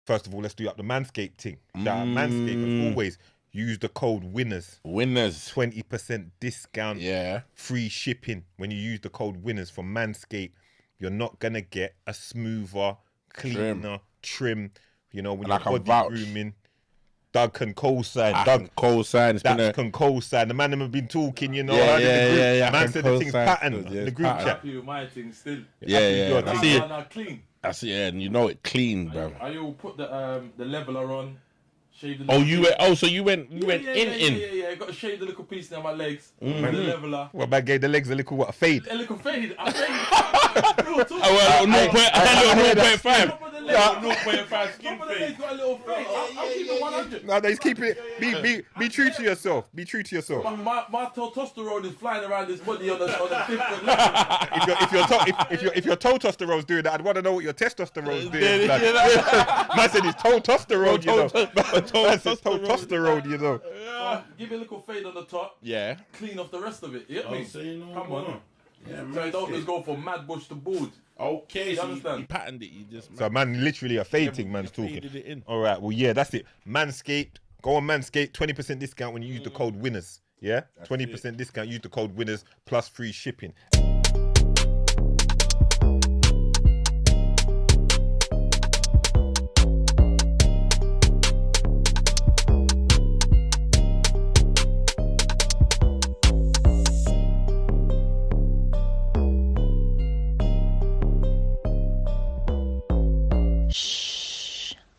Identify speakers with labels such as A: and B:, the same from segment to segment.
A: first of all, let's do up the Manscaped thing. Shout out Manscaped, as always. Use the code WINNERS. 20% discount.
B: Yeah.
A: Free shipping. When you use the code WINNERS from Manscaped, you're not going to get a smoother, cleaner, trim. You know, when you're body grooming. Doug can co-sign.
B: Doug co-sign.
A: Doug can co-sign. The man have been talking, you know.
B: Yeah.
A: Man said the thing's patterned in the group chat.
C: My thing still.
B: Yeah.
C: I see it. Clean.
B: I see it, and you know it clean, bro.
C: I will put the leveler on. Shave the
B: so you went in.
C: Yeah. I got to shave the little piece now my legs. The leveler.
A: Well, man gave the legs a little a fade.
C: A little fade. I fade.
B: A little 0.5.
C: 0.5 skin fade. Got a little fade. I'll keep it 100.
A: No, he's keeping it. Be true to yourself. Be true to yourself.
C: My testosterone is flying around this body on a different level.
A: If your testosterone's doing that, I'd want to know what your testosterone's doing. Man said his testosterone, you know. Testosterone, you know.
C: Give it a little fade on the top.
B: Yeah.
C: Clean off the rest of it. You get me? Come on.
D: Yeah,
C: so you don't just go from mad bush to bald.
D: Okay,
C: you understand?
B: You patterned it. You just.
A: So man, literally a fading man's talking. All right. Well, yeah, that's it. Manscaped. Go on Manscaped. 20% discount when you use the code WINNERS. Yeah. 20% discount. Use the code WINNERS plus free shipping.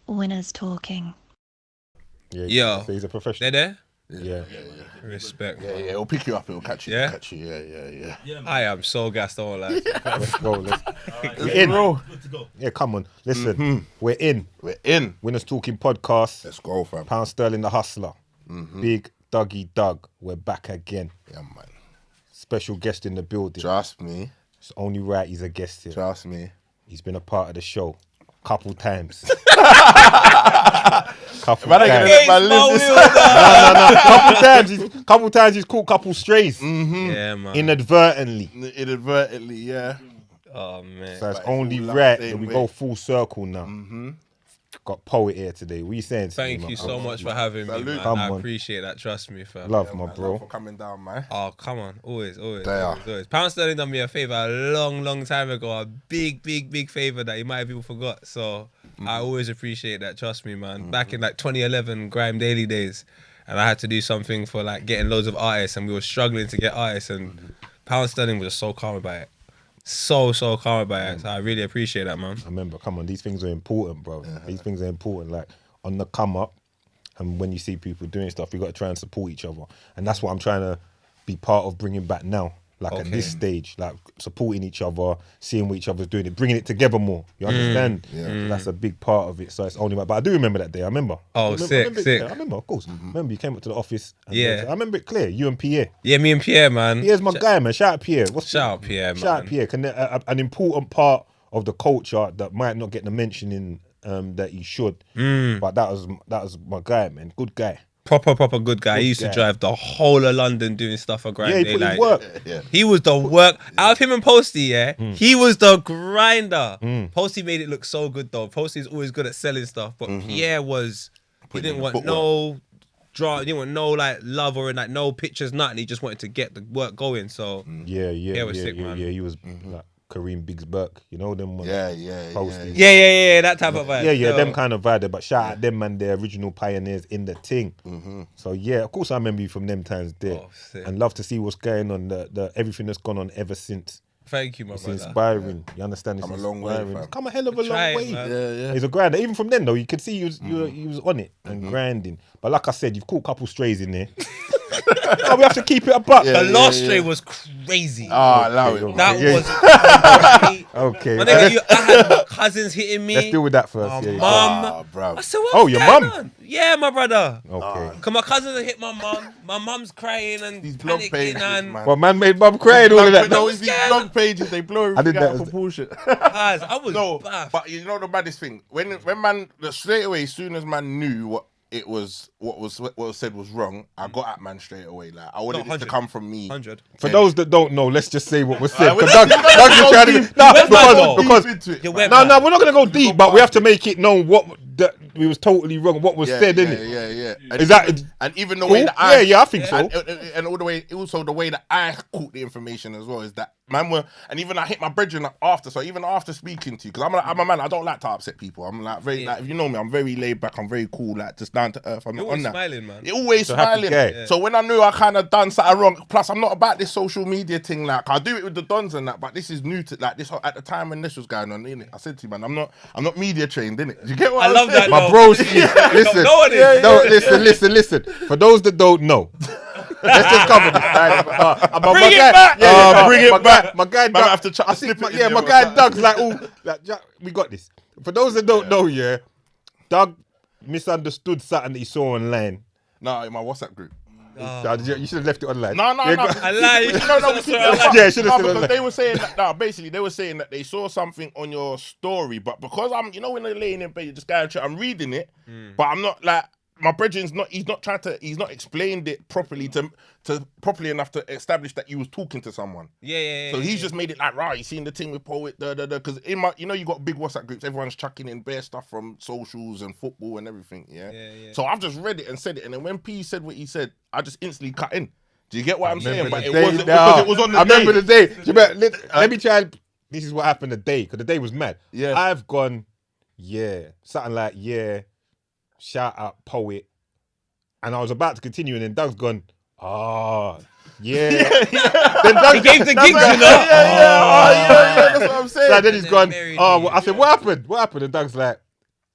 E: Winners talking.
A: Yeah. So he's a professional.
F: They're
A: there? Yeah.
F: Respect.
B: Yeah. It'll pick you up. It'll catch you.
F: Yeah.
B: Yeah.
F: I am so gassed. Don't lie.
A: Let's go.
F: We're
A: in.
D: Good to go.
A: Yeah, come on. Listen, we're in. Winners Talking podcast.
B: Let's go, fam.
A: Pound Sterling the Hustler. Big Dougie Doug. We're back again.
B: Yeah, man.
A: Special guest in the building.
B: Trust me.
A: It's only right he's a guest here.
B: Trust me.
A: He's been a part of the show couple times. Couple times he's caught couple strays.
F: Yeah, man.
A: Inadvertently,
B: yeah.
F: Oh, man.
A: So it's only right that we go full circle now. Got Poet here today. What are you saying?
F: Thank you so much for having me, man. I appreciate that. Trust me, fam.
A: Love, my bro.
B: Love for coming down, man.
F: Oh, come on. Always.
B: There.
F: Pound Sterling done me a favour a long time ago. A big favour that he might have people forgot. So I always appreciate that. Trust me, man. Back in like 2011 Grime Daily days, and I had to do something for like getting loads of artists, and we were struggling to get artists, and Pound Sterling was just so calm about it. So calm about it. So I really appreciate that, man.
A: I remember, come on, these things are important, bro. These things are important. Like on the come up, and when you see people doing stuff, we got to try and support each other, and that's what I'm trying to be part of bringing back now. Like at this stage, like supporting each other, seeing what each other's doing, bringing it together more. You understand? That's a big part of it. So it's only, but I do remember that day. I remember.
F: Oh, sick.
A: I remember, of course. Remember, you came up to the office. And I remember it clear. You and Pierre.
F: Yeah, me and Pierre, man.
A: Pierre's my guy, man. Shout out Pierre.
F: Shout out Pierre, man.
A: Shout out Pierre. An important part of the culture that might not get the mentioning that he should. But that was my guy, man. Good guy.
F: Proper good guy. He used to drive the whole of London doing stuff for Grime.
A: Yeah, he put his work.
F: He was the work. Out of him and Posty, he was the grinder. Posty made it look so good though. Posty's always good at selling stuff, but Pierre was, he didn't want no drama, he didn't want no like love or like no pictures, nothing. He just wanted to get the work going. So
A: yeah,
F: was sick, man.
A: Yeah, he was like Kareem Biggs Burke, you know them ones.
B: Yeah,
F: that type of vibe.
A: Yeah, them kind of vibe. But shout out them, man, they're original pioneers in the thing. So yeah, of course I remember you from them times there, and love to see what's going on. The everything that's gone on ever since.
F: Thank you, my
A: brother.
F: It's
A: inspiring. You understand? It's
B: come a long way, fam.
A: Come a hell of a long way.
B: Yeah.
A: He's a grinder. Even from then though, you could see he was on it and grinding. But like I said, you've caught a couple strays in there. Oh, we have to keep it a buck.
F: The last stray was crazy.
B: Allow it.
F: That was great.
A: Okay.
F: I had my cousins hitting me.
A: Let's deal with that first.
F: Mum.
B: Bro.
F: I said, what's
A: your
F: going
A: mum?
F: on? Yeah, my brother.
A: Okay.
F: Cause my cousins have hit my mum. My mum's crying and
B: These blog
F: panicking
B: pages,
F: and
B: man.
A: Well, man made mum crying all of that.
B: No, it's these blog pages. They blow everything out of proportion.
F: Guys, I was baffed.
B: But you know the baddest thing? When man, straight away, as soon as man knew what was said was wrong, I got at man straight away. Like I wanted it to come from me.
F: 100.
A: For those that don't know, let's just say what was said.
B: We're
A: Doug's trying to we're not going to go deep, but we have to make it known what that we was totally wrong. What was said, innit?
B: Yeah.
A: Is that
B: and even the
A: cool?
B: way that I
A: I think so.
B: and all the way also the way that I caught the information as well is that man were and even I hit my brethren up after. So even after speaking to you, because I'm a man, I don't like to upset people. I'm like very like if you know me, I'm very laid back. I'm very cool, like just down to earth. I'm
F: You're
B: not on
F: always
B: that.
F: smiling, man.
B: You're always
A: So happy
B: smiling.
A: guy.
B: So when I knew I kind of done something wrong, plus I'm not about this social media thing. Like I do it with the dons and that, but this is new to like this at the time when this was going on. Innit? I said to you, man, I'm not media trained. Innit? Do you get what
F: I
B: I'm
F: love
B: saying?
F: that.
A: My
F: though.
A: bros, listen.
F: No one is.
A: No, listen. For those that don't know, let's just cover this.
B: Bring it back. Bring it back.
A: My guy,
B: Man,
A: Doug,
B: I have to try-
A: I
B: snip
A: think,
B: it in
A: yeah,
B: there
A: my
B: or
A: guy
B: something.
A: Doug's like, oh, like, Jack, we got this. For those that don't know, yeah, Doug misunderstood something that he saw online.
B: No, in my WhatsApp group.
A: You should have left it online.
B: No.
F: I lied.
A: Yeah, should have said
B: Because
A: online.
B: they were saying that. No, basically they were saying that they saw something on your story, but because I'm, you know, when they're laying in bed, you just go and I'm reading it, but I'm not like my brethren's not. He's not explained it properly to properly enough to establish that you was talking to someone.
F: Yeah.
B: So he's just made it like, right, you seen the thing with poet, because in my, you know, you got big WhatsApp groups, everyone's chucking in bare stuff from socials and football and everything, yeah? So I've just read it and said it, and then when P said what he said, I just instantly cut in. Do you get what I'm saying? But it wasn't because it was on the
A: I
B: day.
A: remember the day. Let me try and, this is what happened the day, because the day was mad.
B: Yeah.
A: I've gone, something like, shout out poet. And I was about to continue, and then Doug's gone, yeah. Then Doug,
F: He gave the gigs, you know.
B: Yeah, that's what I'm saying.
A: So then he's gone,
F: Very
A: I said, what happened? What happened? And Doug's like,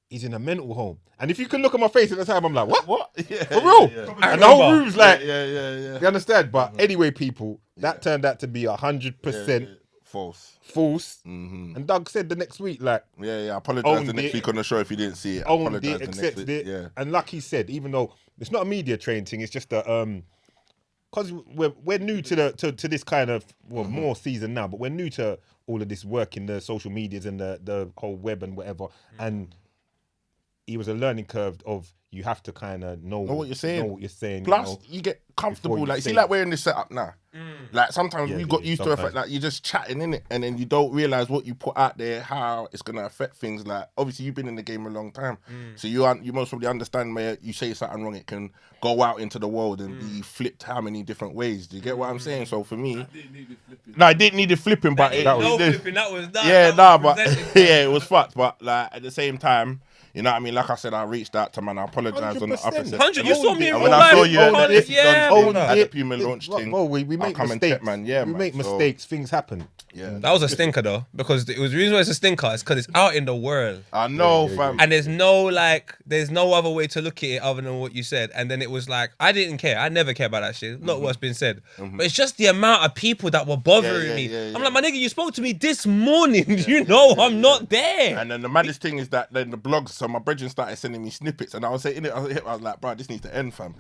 A: he's in a mental home. And if you can look at my face at the time, I'm like, what?
B: Yeah,
A: For real?
B: yeah.
A: And the whole room's like,
B: Yeah.
A: you understand? But anyway, people, that turned out to be 100% false. And Doug said the next week, like,
B: Yeah, I apologise the
A: Owned
B: next
A: it.
B: week on the show if you didn't see it. I
A: owned
B: apologise
A: it,
B: the next
A: accepted
B: week.
A: it.
B: Yeah.
A: And like he said, even though it's not a media trained thing, it's just a because we're new to this kind of more season now, but we're new to all of this work in the social medias and the whole web and whatever. And it was a learning curve of you have to kind of know
B: what you're saying.
A: Know what you're saying.
B: Plus, you get comfortable.
A: before you
B: Like, see,
A: say
B: like
A: it.
B: we're in this setup now. Like sometimes we got used to the fact
A: sometimes.
B: that you're just chatting in it, and then you don't realize what you put out there, how it's gonna affect things. Like obviously you've been in the game a long time, so you most probably understand where you say something wrong, it can go out into the world and be flipped how many different ways. Do you get what I'm saying? So for me, no, I didn't need it flipping, but
F: That was that.
B: yeah,
F: that was
B: but
F: presented.
B: yeah, it was fucked. But like at the same time, you know what I mean? Like I said, I reached out to man. I apologise on the
A: 100%.
B: opposite.
F: 100. You saw me in
B: And
F: real
B: when I saw
F: life.
B: you, at the Puma launch thing.
A: Bro, we
B: I'll
A: make
B: come and
A: mistakes.
B: check, man. Yeah,
A: we
B: man.
A: make
B: So,
A: mistakes. Things happen.
B: Yeah,
F: That was a stinker though, because it was the reason why it's a stinker is because it's out in the world.
B: I know, fam.
F: And there's no other way to look at it other than what you said. And then it was like, I didn't care. I never care about that shit. Not what's been said. But it's just the amount of people that were bothering me.
B: yeah.
F: I'm like, my nigga, you spoke to me this morning. You know I'm not there.
B: And then the maddest thing is that then the blogs, so my brethren started sending me snippets, and I was saying, I was like, bro, this needs to end, fam.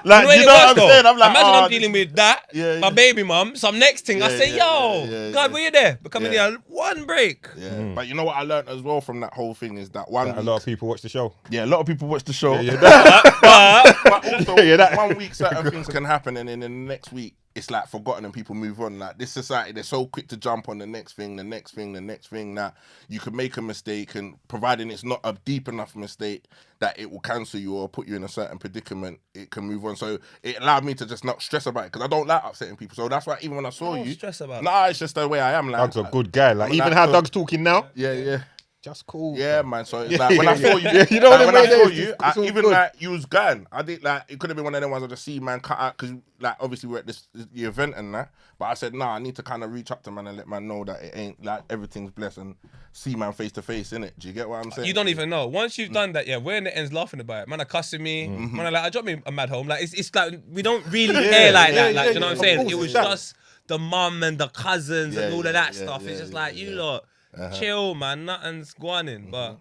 B: Like, you know what I'm saying? I'm like,
F: imagine I'm dealing with that,
B: Yeah,
F: my
B: yeah.
F: baby mum, some next thing. I
B: Yeah,
F: say,
B: yeah,
F: yo,
B: yeah,
F: God,
B: yeah.
F: were you there? But coming
B: Yeah.
F: here, one break.
B: Yeah, but you know what I learned as well from that whole thing is that one
A: A
B: week,
A: lot of people watch the show.
B: a lot of people watch the show.
F: But
B: But also,
A: Yeah, that-
B: 1 week certain things can happen, and then the next week it's like forgotten and people move on. Like this society, they're so quick to jump on the next thing that you could make a mistake, and providing it's not a deep enough mistake that it will cancel you or put you in a certain predicament, it can move on. So it allowed me to just not stress about it because I don't like upsetting people. So that's why even when I saw
F: Don't
B: you,
F: stress about it.
B: nah, it's just the way I am. Like,
A: Doug's a good guy. Like
B: I'm
A: even
B: like,
A: how
B: so-
A: Doug's talking now,
B: yeah.
A: just cool.
B: Yeah, man. So it's
A: Yeah,
B: like when I
A: yeah,
B: saw you,
A: yeah. You know
B: like,
A: the
B: when
A: way
B: I saw
A: it is,
B: you,
A: it's all
B: even
A: good.
B: like you was gone. I did like it could have been one of them ones I just see man cut out because like obviously we're at the event and that. But I said nah, I need to kind of reach up to man and let man know that it ain't like everything's blessed and see man face to face in it. Do you get what I'm saying?
F: you don't even know. Once you've done that, we're in the ends laughing about it. Man are cussing me. Man are like, I dropped me a mad home. Like it's like we don't really care like that. Like, do you know what I'm saying?
A: Of course,
F: It was
A: it's that.
F: just the mum and the cousins and all of that stuff.
B: yeah,
F: It's just
B: yeah,
F: like you lot chill, man. Nothing's going in, but.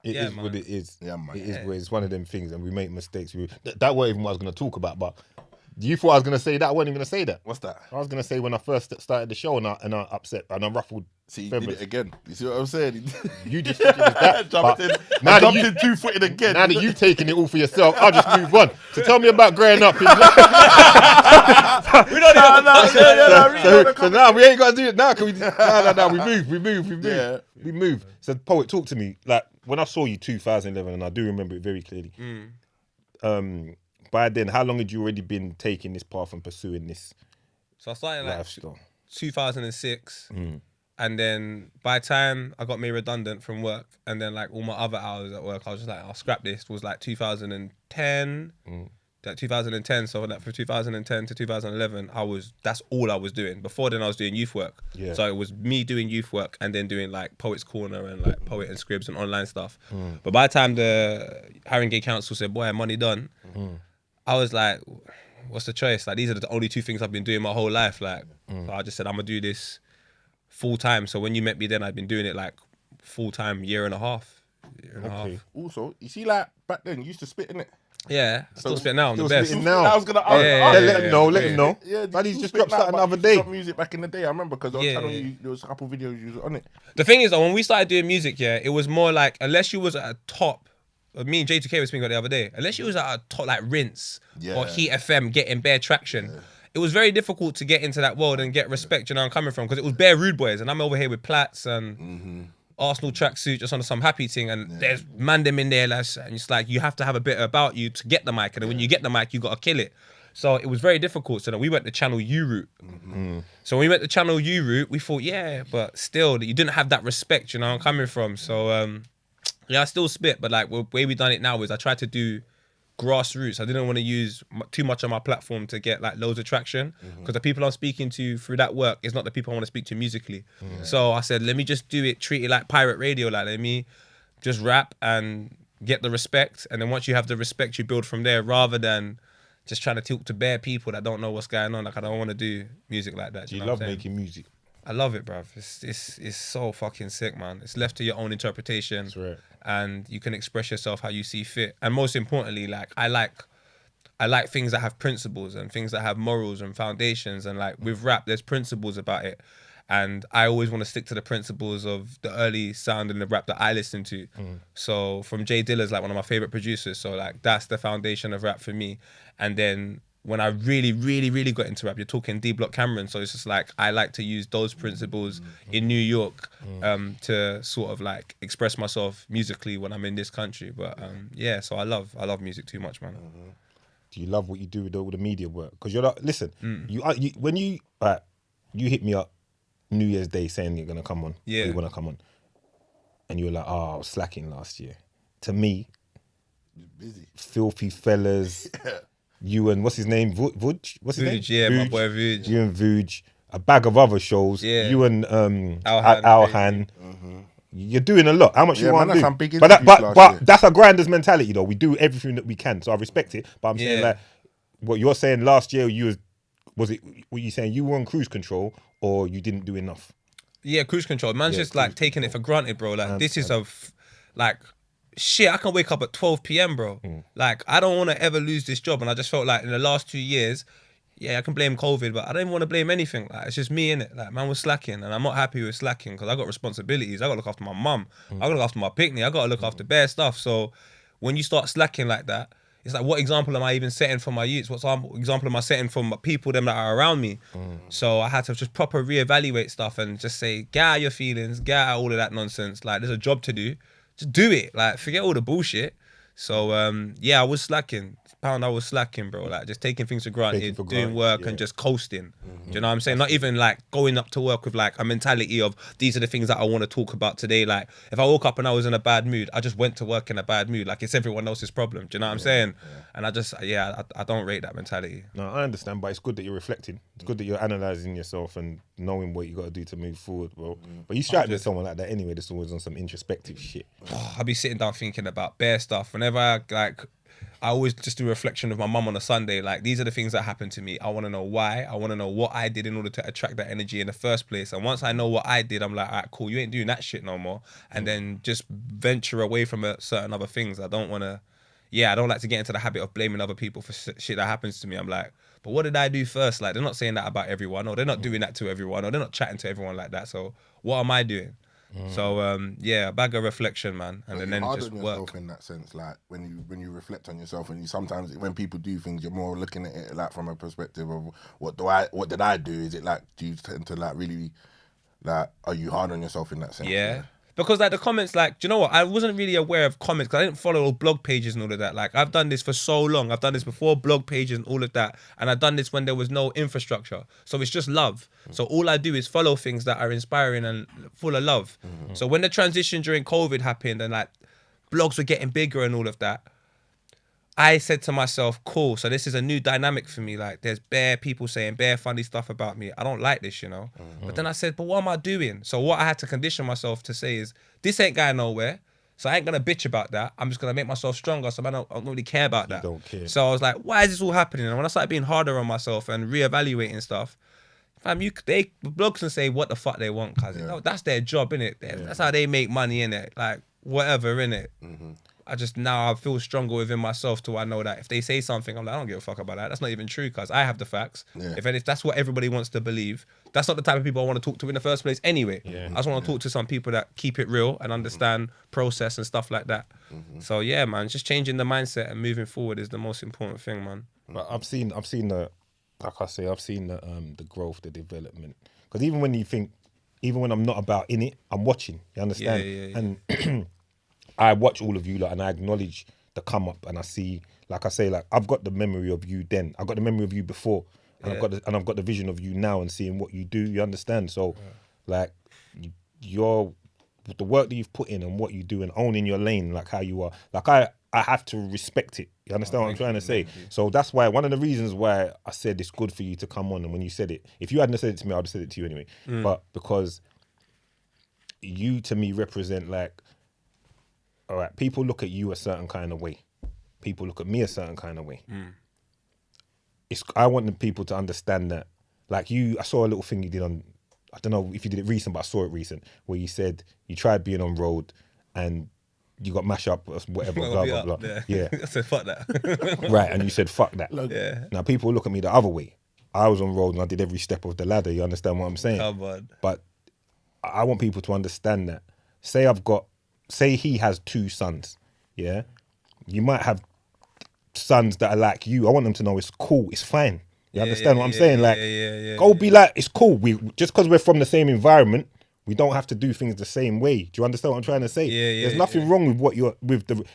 A: It
F: Yeah,
A: is
F: man.
A: what it is.
B: Yeah, man.
A: It is what it's one of them things, and we make mistakes. That wasn't even what I was going to talk about, but you thought I was going to say that. I wasn't even going to say that.
B: What's that?
A: I was going to say when I first started the show and I upset and I ruffled
B: See, you did
A: feathers.
B: it again. You see what I'm saying?
A: You just think it was that.
B: Jumped
A: but
B: in.
A: now
B: I
A: that
B: jumped
A: you-
B: in 2-footed again.
A: Now that you've taken it all for yourself, I'll just move on. So tell me about growing up. In
F: We don't even.
A: so now we ain't got to do it now. Can we? No. We move.
B: Yeah.
A: We move. So poet, talk to me. Like when I saw you 2011, and I do remember it very clearly.
F: Mm.
A: By then, how long had you already been taking this path and pursuing this
F: So I started like
A: lifestyle?
F: 2006. And then by the time I got made redundant from work, and then like all my other hours at work, I was just like, I'll scrap this. It was like 2010. Like 2010, so like from 2010 to 2011, that's all I was doing. Before then, I was doing youth work.
A: Yeah.
F: So it was me doing youth work and then doing like Poets Corner and like Poet and Scribs and online stuff. But by the time the Haringey Council said, "Boy, money done," I was like, "What's the choice? Like these are the only two things I've been doing my whole life." Like, so I just said, "I'm gonna do this full time." So when you met me then, I'd been doing it like full time, year and a half.
B: Also, you see, like back then, you used to spit in it.
F: Yeah, I still spit now. I'm the
A: Still
F: best.
A: spitting now.
B: I was gonna ask.
A: Let him know. Let him know.
B: Yeah,
A: Man, he's
B: you
A: just
B: spit
A: dropped
B: now,
A: something the
B: but
A: other
B: you
A: day.
B: dropped music back in the day. I remember because on
F: Yeah.
B: channel there was a couple videos you was on it.
F: The thing is, though, when we started doing music, yeah, it was more like, unless you was at a top, me and J2K was speaking about the other day, unless you was at a top like Rinse or Heat FM getting bare traction, it was very difficult to get into that world and get respect, you know where I'm coming from, because it was bare rude boys, and I'm over here with Plats and Arsenal tracksuit just on some happy thing, and there's man them in there, lads, and it's like, you have to have a bit about you to get the mic, and then when you get the mic, you got to kill it. So it was very difficult. So then we went the Channel U route. So when we went the Channel U route, we thought, yeah, but still, you didn't have that respect, you know where I'm coming from. So, yeah, I still spit, but like the way we done it now is I tried to do grassroots. I didn't want to use too much on my platform to get like loads of traction, because the people I'm speaking to through that work is not the people I want to speak to musically. So I said, let me just do it, treat it like pirate radio. Like, let me just rap and get the respect. And then once you have the respect, you build from there, rather than just trying to talk to bare people that don't know what's going on. Like, I don't want to do music like that.
A: Do you
F: know what
A: love
F: I'm saying?
A: making music?
F: I love it, bruv. It's so fucking sick, man. It's left to your own interpretation.
A: That's right.
F: And you can express yourself how you see fit. And most importantly, like I like things that have principles and things that have morals and foundations. And like with rap, there's principles about it. And I always want to stick to the principles of the early sound in the rap that I listen to. So from Jay Dilla's like one of my favorite producers. So like that's the foundation of rap for me. And then when I really, really, really got into rap, you're talking D Block Cameron. So it's just like, I like to use those principles in New York to sort of like express myself musically when I'm in this country. But yeah, so I love music too much, man.
A: Do you love what you do with all the media work? Because you're like, listen, when you hit me up New Year's Day saying you're gonna come on,
F: Yeah.
A: you wanna come on, and you were like, oh, I was slacking last year. To me,
B: Busy.
A: Filthy Fellas, you and what's his name, Vuj? What's his name?
F: Vuj, yeah, my boy Vuj.
A: You and Vuj, a bag of other shows.
F: Yeah.
A: You and
F: Alhan,
A: Alhan. You're doing a lot. How much
B: Yeah,
A: you want
B: man,
A: to
B: that's
A: do?
B: some big
A: But
B: interviews last year.
A: that's a grinder's mentality, though. We do everything that we can, so I respect it. But I'm saying,
F: Yeah.
A: like, what you're saying last year, were you saying you were on cruise control or you didn't do enough?
F: Yeah, cruise control. Man's
A: Yeah,
F: just like
A: cruise
F: taking it for granted, bro. Like, this is
A: understand.
F: like, shit, I can wake up at 12 p.m, bro. Like, I don't want to ever lose this job. And I just felt like in the last 2 years, yeah, I can blame COVID, but I don't even want to blame anything. Like, it's just me, innit? Like, man was slacking, and I'm not happy with slacking because I got responsibilities. I got to look after my mum. I got to look after my picnic. I got to look after bare stuff. So when you start slacking like that, it's like, what example am I even setting for my youths? What example am I setting for my people, them that are around me? So I had to just proper reevaluate stuff and just say, get out your feelings, get out all of that nonsense. Like, there's a job to do. Just do it. Like, forget all the bullshit. So, yeah, I was slacking. I was slacking, bro. Like, just taking things for granted, doing work and just coasting. Do you know what I'm saying? Not even like going up to work with like a mentality of these are the things that I want to talk about today. Like, if I woke up and I was in a bad mood, I just went to work in a bad mood. Like, it's everyone else's problem. Do you know what I'm saying? And I just, I don't rate that mentality.
A: No, I understand, but it's good that you're reflecting. It's good that you're analysing yourself and knowing what you got to do to move forward, bro. But you strike me as someone like that anyway, that's always on some introspective shit.
F: I'll be sitting down thinking about bare stuff. Whenever I always just do a reflection of my mum on a Sunday. Like, these are the things that happened to me. I want to know why. I want to know what I did in order to attract that energy in the first place. And once I know what I did, I'm like, all right, cool, you ain't doing that shit no more. And then just venture away from certain other things. I don't like to get into the habit of blaming other people for shit that happens to me. I'm like, but what did I do first? Like, they're not saying that about everyone, or they're not doing that to everyone, or they're not chatting to everyone like that. So what am I doing? So yeah, a bag of reflection, man, and then
B: hard
F: just
B: on
F: work.
B: yourself in that sense, like when you reflect on yourself, and you sometimes when people do things, you're more looking at it like from a perspective of what did I do? Is it like, do you tend to like really like, are you hard on yourself in that sense?
F: Yeah. Because like the comments, like, do you know what? I wasn't really aware of comments because I didn't follow blog pages and all of that. Like I've done this for so long. I've done this before blog pages and all of that. And I've done this when there was no infrastructure. So it's just love. So all I do is follow things that are inspiring and full of love. So when the transition during COVID happened and like blogs were getting bigger and all of that, I said to myself, cool, so this is a new dynamic for me. Like, there's bare people saying bare funny stuff about me. I don't like this, you know? But then I said, but what am I doing? So what I had to condition myself to say is, this ain't going nowhere. So I ain't going to bitch about that. I'm just going to make myself stronger. So I don't really care about that.
A: Don't care.
F: So I was like, why is this all happening? And when I started being harder on myself and reevaluating stuff, fam, they blogs can say what the fuck they want, cuz that's their job, innit? That's how they make money, innit? Like, whatever, innit? I just now I feel stronger within myself to I know that if they say something, I'm like, I don't give a fuck about that. That's not even true, cuz I have the facts. If that's what everybody wants to believe, that's not the type of people I want to talk to in the first place anyway. I just want to talk to some people that keep it real and understand process and stuff like that. So yeah, man, just changing the mindset and moving forward is the most important thing, man.
A: But I've seen the, like I say, I've seen the growth, the development. Because even when I'm not about in it, I'm watching. You understand?
F: Yeah.
A: And I watch all of you lot and I acknowledge the come up and I see, like I say, like I've got the memory of you then. I've got the memory of you before, and I've got the vision of you now and seeing what you do. You understand? So, like, the work that you've put in and what you do and owning your lane, like how you are, like I have to respect it. You understand what I'm trying to say? So that's why one of the reasons why I said it's good for you to come on. And when you said it, if you hadn't said it to me, I'd have said it to you anyway. But because you to me represent like, all right, people look at you a certain kind of way. People look at me a certain kind of way. I want the people to understand that, like I saw a little thing you did on, I don't know if you did it recent, but I saw it recent, where you said you tried being on road and you got mashed up or whatever, blah, blah, blah. Yeah.
F: I said, fuck that.
A: Right, and you said, fuck that.
F: Yeah.
A: Now, people look at me the other way. I was on road and I did every step of the ladder. You understand what I'm saying?
F: Come on.
A: But I want people to understand that. Say he has 2 sons, yeah? You might have sons that are like you. I want them to know it's cool, it's fine. You understand what I'm saying? Like, go be like, it's cool. Just because we're from the same environment, we don't have to do things the same way. Do you understand what I'm trying to say? There's nothing wrong with what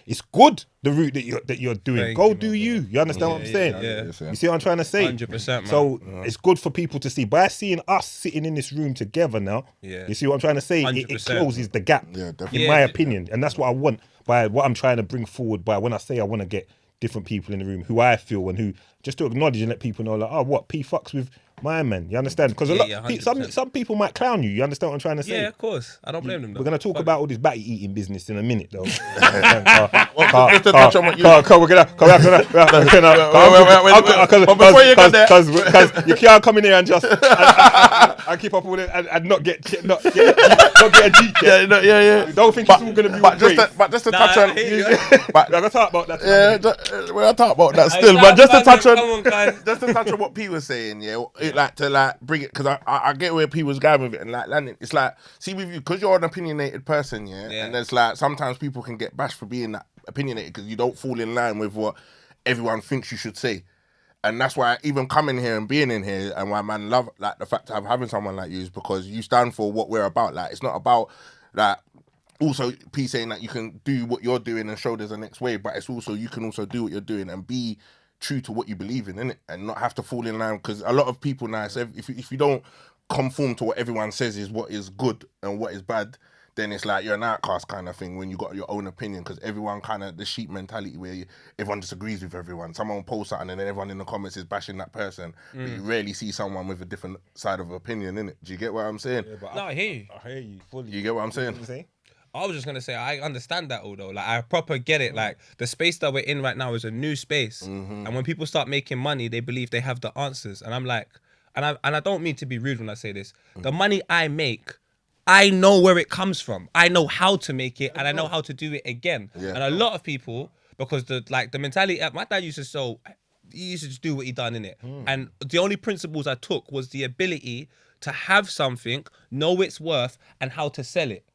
A: it's good, the route that you're doing. Go do you. You understand what I'm saying? You see what I'm trying to say?
F: 100%, man.
A: So it's good for people to see. By seeing us sitting in this room together now, you see what I'm trying to say? It closes the gap, in my opinion. And that's what I want by what I'm trying to bring forward by when I say I want to get different people in the room who I feel and who just to acknowledge and let people know, like, oh, what, P fucks with my man. You understand? Because some people might clown you. You understand what I'm trying to say?
F: Yeah, of course. I don't blame them.
A: We're going to talk about all this batty eating business in a minute, though.
B: Just to touch on what you...
A: Before you get there... Because you can't come in here and just... and keep up with it and not get a G.
B: Yeah.
A: Don't think it's all going to be great.
B: But just to touch on...
A: We're going to talk about that.
B: Yeah, we're going to talk about that still. But just to touch on what P was saying, to bring it, because I get where P was going with it and like landing. It's like, see with you, because you're an opinionated person, and there's like, sometimes people can get bashed for being that opinionated because you don't fall in line with what everyone thinks you should say. And that's why even coming here and being in here and why man love like the fact of having someone like you is because you stand for what we're about. Like, it's not about like, also P saying that you can do what you're doing and show there's a next way, but it's also, you can also do what you're doing and be true to what you believe in, innit? And not have to fall in line, because a lot of people now, if you don't conform to what everyone says is what is good and what is bad, then it's like you're an outcast kind of thing when you got your own opinion, because everyone kind of, the sheep mentality where everyone disagrees with everyone. Someone will post something and then everyone in the comments is bashing that person, but you rarely see someone with a different side of opinion, innit? Do you get what I'm saying?
F: No, I hear you.
A: I hear you fully.
B: You get what I'm saying?
F: I was just gonna say I understand that, although like I proper get it. Like the space that we're in right now is a new space, and when people start making money, they believe they have the answers. And I'm like, and I don't mean to be rude when I say this. The money I make, I know where it comes from. I know how to make it, and I know how to do it again. And a lot of people, because the mentality, my dad used to he used to just do what he done in it, and the only principles I took was the ability to have something, know its worth, and how to sell it.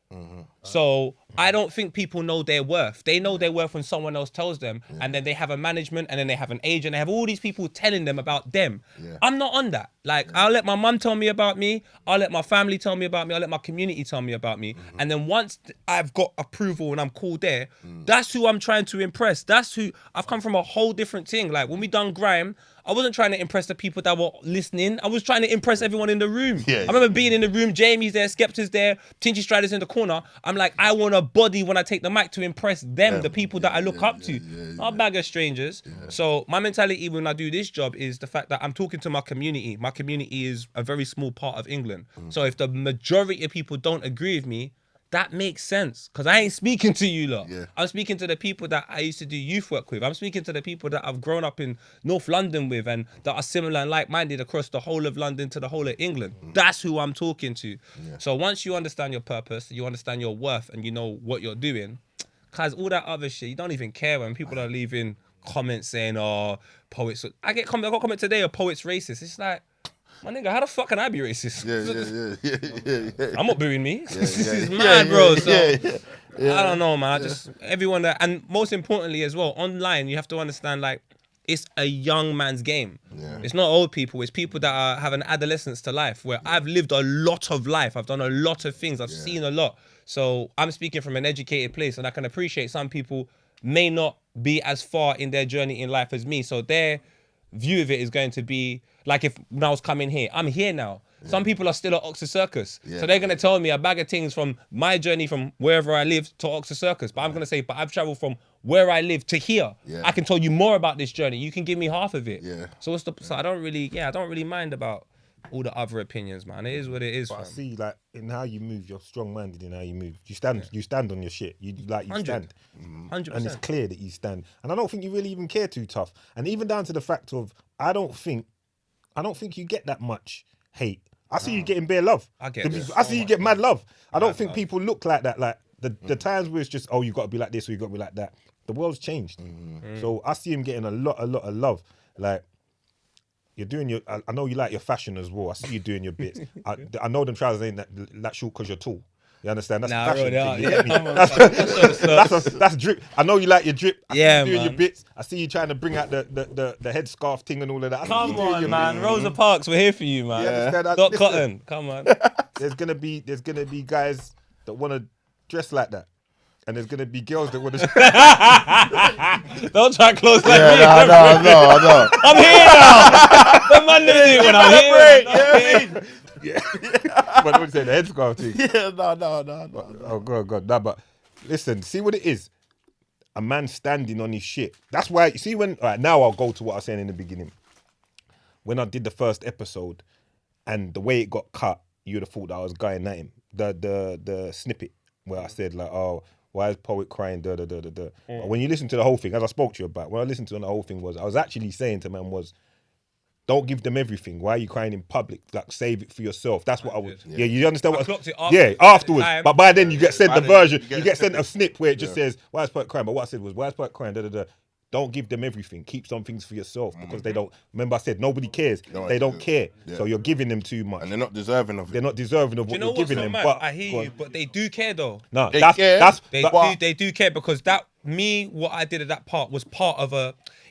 F: So I don't think people know their worth. They know their worth when someone else tells them, and then they have a management, and then they have an agent. They have all these people telling them about them.
B: Yeah.
F: I'm not on that. Like, I'll let my mum tell me about me. I'll let my family tell me about me. I'll let my community tell me about me. And then once I've got approval and I'm cool there, that's who I'm trying to impress. That's who I've come from a whole different thing. Like when we done grime, I wasn't trying to impress the people that were listening. I was trying to impress everyone in the room. I remember being in the room, Jamie's there, Skepta's there, Tinchy Strider's in the corner. I'm like, I want a body when I take the mic to impress them, the people that I look up to. Not a bag of strangers. So my mentality when I do this job is the fact that I'm talking to my community. My community is a very small part of England. So if the majority of people don't agree with me, that makes sense, because I ain't speaking to you lot. I'm speaking to the people that I used to do youth work with. I'm speaking to the people that I've grown up in North London with and that are similar and like-minded across the whole of London to the whole of England. That's who I'm talking to. So once you understand your purpose, you understand your worth, and you know what you're doing, because all that other shit, you don't even care when people are leaving comments saying, oh, poets... I got a comment today, a poet's racist. It's like, my nigga, how the fuck can I be racist? I'm not booing me. This is mad, bro. So I don't know, man. I just everyone that, and most importantly as well, online you have to understand like it's a young man's game. It's not old people. It's people that have an adolescence to life. Where I've lived a lot of life. I've done a lot of things. I've seen a lot. So I'm speaking from an educated place, and I can appreciate some people may not be as far in their journey in life as me. So their view of it is going to be like if when I was coming here, I'm here now. Some people are still at Oxford Circus. So they're going to tell me a bag of things from my journey from wherever I live to Oxford Circus. But I'm going to say, but I've traveled from where I live to here. I can tell you more about this journey. You can give me half of it. So what's the, so I don't really mind about all the other opinions, man. It is what it is,
A: But I
F: fam.
A: see, like, in how you move, you're strong-minded in how you move. You stand on your shit. You
F: 100.
A: stand.
F: 100%.
A: And it's clear that you stand. And I don't think you really even care too tough. And even down to the fact of, I don't think you get that much hate. I see you getting bare love.
F: I get this.
A: I see you get mad love. I don't think people look like that. Like the times where it's just, oh, you got to be like this or you got to be like that. The world's changed. So I see him getting a lot of love. Like, you're doing your, I know you like your fashion as well. I see you doing your bits. I know them trousers ain't that short because you're tall. You understand? That's fashion thing. You get me? That's drip. I know you like your drip. I see you doing your bits. I see you trying to bring out the headscarf thing and all of that.
F: Come on, man. Rosa Parks, we're here for you, man. Doc Cotton, come on.
A: There's gonna be guys that want to dress like that. And there's gonna be girls that want to.
F: Don't try and close like me.
B: No.
F: I'm here now. The man did it when I'm here.
A: Yeah. But don't say the headscarf thing.
B: No.
A: Oh God. Nah, but listen, see what it is. A man standing on his shit. That's why. See when. All right, now I'll go to what I was saying in the beginning. When I did the first episode, and the way it got cut, you'd have thought that I was going at him. The snippet where I said like, oh, why is poet crying? But when you listen to the whole thing, as I spoke to you about, when I listened to the whole thing I was actually saying to man was, don't give them everything. Why are you crying in public? Like, save it for yourself. That's what I would. Yeah, you understand what? Afterwards. But by then you get sent the version. You get sent a snip where it just says, "Why is poet crying?" But what I said was, "Why is poet crying?" Don't give them everything. Keep some things for yourself because they don't. Remember, I said nobody cares. They don't care. So you're giving them too much,
B: And they're not deserving of it.
A: they're not deserving of
F: Do
A: what
F: you know
A: you're
F: what's
A: giving
F: so
A: them.
F: mad?
A: But
F: I hear you, but they do care though.
A: no,
B: They care.
F: They do care because what I did at that part was part of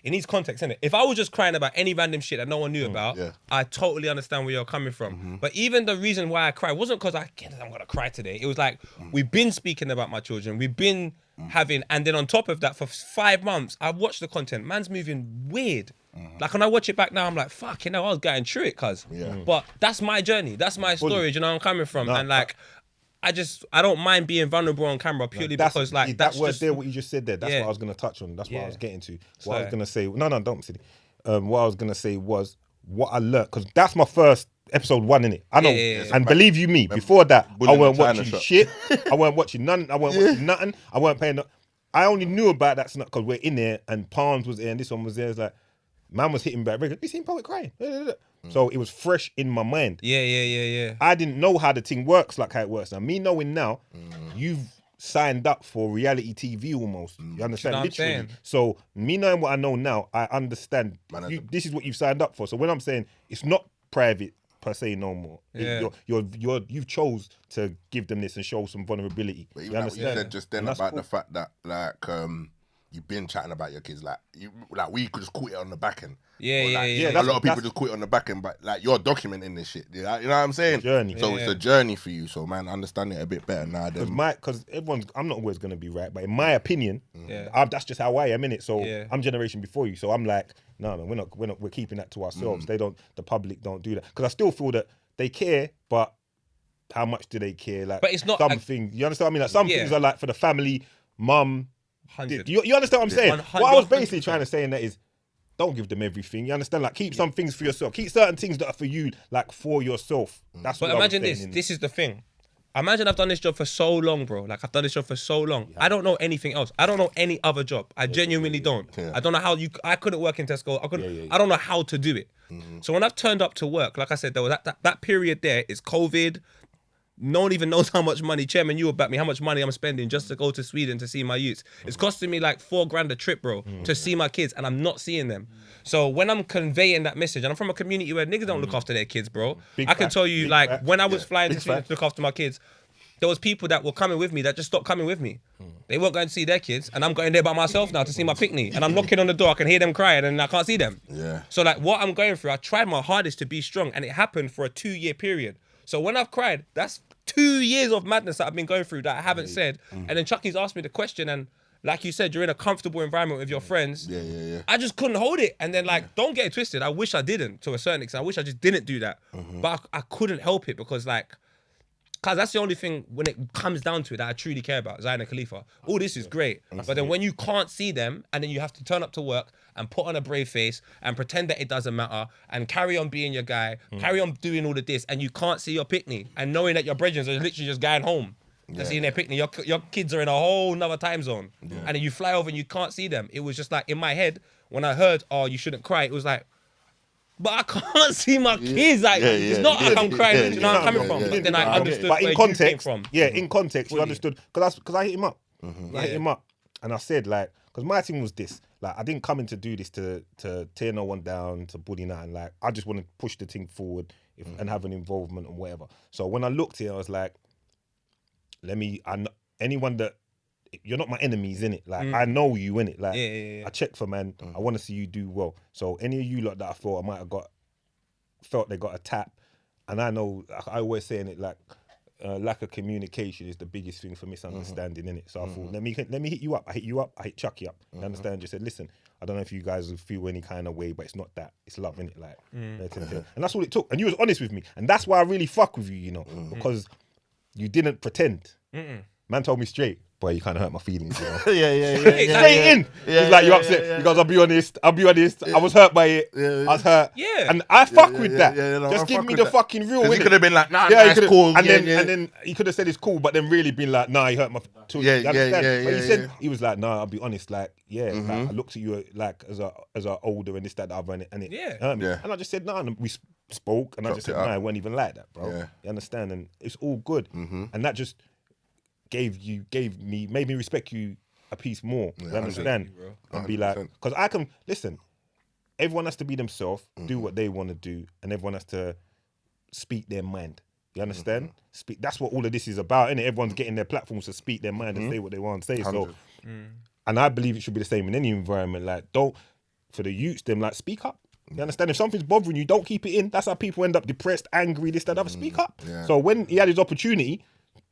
F: in these contexts, innit? If I was just crying about any random shit that no one knew about, I totally understand where you're coming from. But even the reason why I cry wasn't because I'm gonna cry today. It was like, we've been speaking about my children. We've been having, and then on top of that, for 5 months, I've watched the content. Man's moving weird. Like when I watch it back now, I'm like, fuck, I was getting through it, cuz. But that's my journey. That's my story. You know where I'm coming from. And like, I don't mind being vulnerable on camera purely because like
A: that word there, what you just said there, that's what I was gonna touch on. That's what I was getting to. What I was gonna say, no, don't sit. What I was gonna say was what I learned, because that's my first episode 1 in it. I know, and believe you me, before that, I weren't watching shit. I weren't watching none. I weren't watching nothing. I weren't paying. I only knew about that because we're in there and Palms was there and this one was there. It's like, man was hitting back. We seen poet crying. So it was fresh in my mind.
F: Yeah.
A: I didn't know how the thing works, like how it works. Now, me knowing now, you've signed up for reality TV almost. You understand?
F: You know
A: Literally.
F: what I'm saying?
A: So me knowing what I know now, I understand. This is what you've signed up for. So when I'm saying it's not private per se no more.
F: Yeah.
A: You've chose to give them this and show some vulnerability.
B: But
A: You
B: even like what you
A: understand?
B: said just then
A: And that's
B: about
A: cool.
B: the fact that like you've been chatting about your kids, like we could just caught it on the back end.
F: Yeah,
B: Or,
F: yeah,
B: like,
F: yeah.
B: A lot of people just caught it on the back end, but like you're documenting this shit. You know what I'm saying?
A: Journey.
B: So it's a journey for you. So man, understand it a bit better now.
A: Because I'm not always gonna be right, but in my opinion,
F: Yeah.
A: that's just how I am in it. So
F: Yeah.
A: I'm generation before you. So I'm like, no, man, we're keeping that to ourselves. The public don't do that because I still feel that they care, but how much do they care? Like,
F: But it's not
A: something. You understand what I mean? Like some things are like for the family, mum.
F: 100.
A: You understand what I'm saying?
F: 100%.
A: What I was basically trying to say in that is, don't give them everything. You understand? Like, keep some things for yourself. Keep certain things that are for you, like for yourself. That's what
F: But
A: I was
F: imagine
A: saying
F: this.
A: in-
F: This is the thing. Imagine I've done this job for so long, bro. Like I've done this job for so long. I don't know anything else. I don't know any other job. I genuinely don't.
B: Yeah.
F: I don't know how I couldn't work in Tesco. I don't know how to do it. So when I've turned up to work, like I said, there was that period there is COVID. No one even knows how much money, Chairman, you will back me, how much money I'm spending just to go to Sweden to see my youths. It's costing me like $4,000 a trip, bro, to see my kids, and I'm not seeing them. So when I'm conveying that message, and I'm from a community where niggas don't look after their kids, bro.
A: Big
F: I can
A: fact,
F: tell you,
A: big
F: like,
A: fact.
F: when I was flying to
A: Big
F: Sweden
A: fact.
F: to look after my kids, there was people that were coming with me that just stopped coming with me. They weren't going to see their kids, and I'm going there by myself now to see my picnic. And I'm knocking on the door, I can hear them crying, and I can't see them.
B: Yeah.
F: So like what I'm going through, I tried my hardest to be strong, and it happened for a 2-year period. So when I've cried, that's 2 years of madness that I've been going through that I haven't said. And then Chucky's asked me the question, and like you said, you're in a comfortable environment with your friends.
B: Yeah.
F: I just couldn't hold it. And then like, don't get it twisted. I wish I didn't to a certain extent. I wish I just didn't do that. But I couldn't help it because like, cause that's the only thing when it comes down to it that I truly care about, Zion and Khalifa. All this is great. But then when you can't see them and then you have to turn up to work and put on a brave face and pretend that it doesn't matter and carry on being your guy, carry on doing all of this, and you can't see your picnic and knowing that your brethren are literally just going home to seeing their picnic. Your kids are in a whole nother time zone. And then you fly over and you can't see them. It was just like in my head, when I heard, oh, you shouldn't cry, it was like, but I can't see my kids. Like it's not like I'm crying. You know where I'm coming from. But then I understood
A: But
F: where
A: in
F: you came
A: context,
F: from.
A: in context, you
F: Fully.
A: understood because I hit him up. I hit him up, and I said like, because my thing was this: like, I didn't come in to do this to tear no one down, to bully nothing. Like, I just want to push the thing forward and have an involvement and whatever. So when I looked here, I was like, anyone that. You're not my enemies, innit? Like, I know you, innit? Like,
F: Yeah.
A: I check for man. I want to see you do well. So any of you lot that I thought I might have felt they got a tap, and I know I always saying it like lack of communication is the biggest thing for misunderstanding, innit? So I thought let me hit you up. I hit you up. I hit Chucky up. You understand? Just said, listen, I don't know if you guys would feel any kind of way, but it's not that. It's love, innit? Like, and that's all it took. And you was honest with me, and that's why I really fuck with you, you know, because you didn't pretend. Man told me straight. Boy, you kind of hurt my feelings, you know. Straight in. He's like, you upset. He goes, I'll be honest. I was hurt by it. I was hurt.
F: Yeah.
A: And I fuck with that.
B: no,
A: Just
B: I
A: give
B: fuck
A: me
B: with
A: the
B: that.
A: fucking real.
B: 'Cause he
A: innit?
B: could have been like, nah,
A: he
B: it's
A: could've-
B: cool.
A: And
B: Yeah,
A: then he could have said it's cool, but then really been like, nah, he hurt my.
B: Yeah,
A: you understand? But he said
B: yeah.
A: he was like, nah, I'll be honest, like, like, I looked at you like as a older and this that other, and it hurt me.
B: Yeah.
A: And I just said, nah, and we spoke, and I just said,
B: it up.
A: nah, it wasn't even like that, bro.
B: Yeah.
A: You understand? And it's all good, and that just made me respect you a piece more. You understand? And be like,
B: 100%.
A: because I can listen. Everyone has to be themselves, do what they want to do, and everyone has to speak their mind. You understand? Speak. That's what all of this is about, innit? Everyone's getting their platforms to speak their mind and say what they want to say. So, and I believe it should be the same in any environment. Like, for the youths, them like speak up. You understand? If something's bothering you, don't keep it in. That's how people end up depressed, angry, this, that, other. Speak up.
B: Yeah.
A: So when he had his opportunity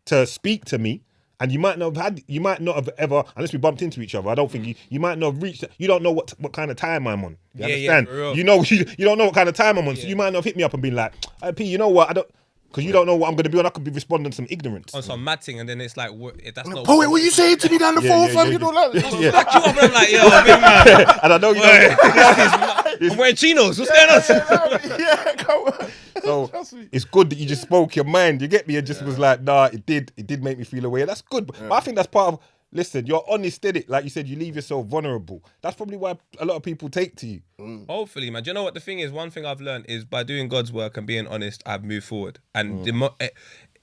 A: to speak to me, and you might not have ever, unless we bumped into each other. I don't think you might not have reached. You don't know what kind of time I'm on. You understand?
F: for real.
A: You know, you don't know what kind of time I'm on. So you might not have hit me up and been like, hey, P, you know what? I don't, because you don't know what I'm going to be on. I could be responding to some ignorance.
F: On some mad thing, and then it's like, that's not.
B: Poet, what you saying to me down the phone, fam? You know that?
A: Yeah.
F: Back you up, and I'm like, yo, big man.
A: And I know you know.
F: I'm wearing chinos. What's going on?
B: Yeah, come on.
A: So it's good that you just spoke your mind. You get me? And just was like, nah, it did make me feel away. That's good. But I think that's part of. Listen, you're honest, did it? Like you said, you leave yourself vulnerable. That's probably why a lot of people take to you.
F: Hopefully, man. Do you know what the thing is? One thing I've learned is by doing God's work and being honest, I've moved forward. And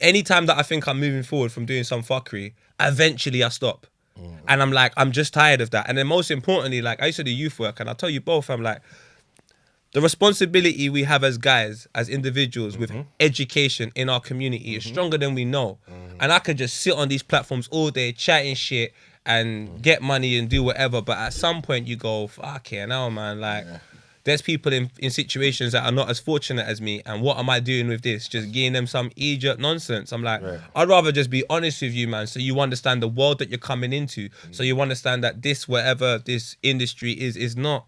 F: anytime that I think I'm moving forward from doing some fuckery, eventually I stop. And I'm like, I'm just tired of that. And then most importantly, like I used to do youth work, and I'll tell you both, I'm like, the responsibility we have as guys, as individuals with education in our community is stronger than we know. And I could just sit on these platforms all day chatting shit and get money and do whatever. But at some point you go, fuck it, now, man. Like, there's people in situations that are not as fortunate as me. And what am I doing with this? Just giving them some Egypt nonsense. I'm like, I'd rather just be honest with you, man. So you understand the world that you're coming into. So you understand that this, whatever this industry is not.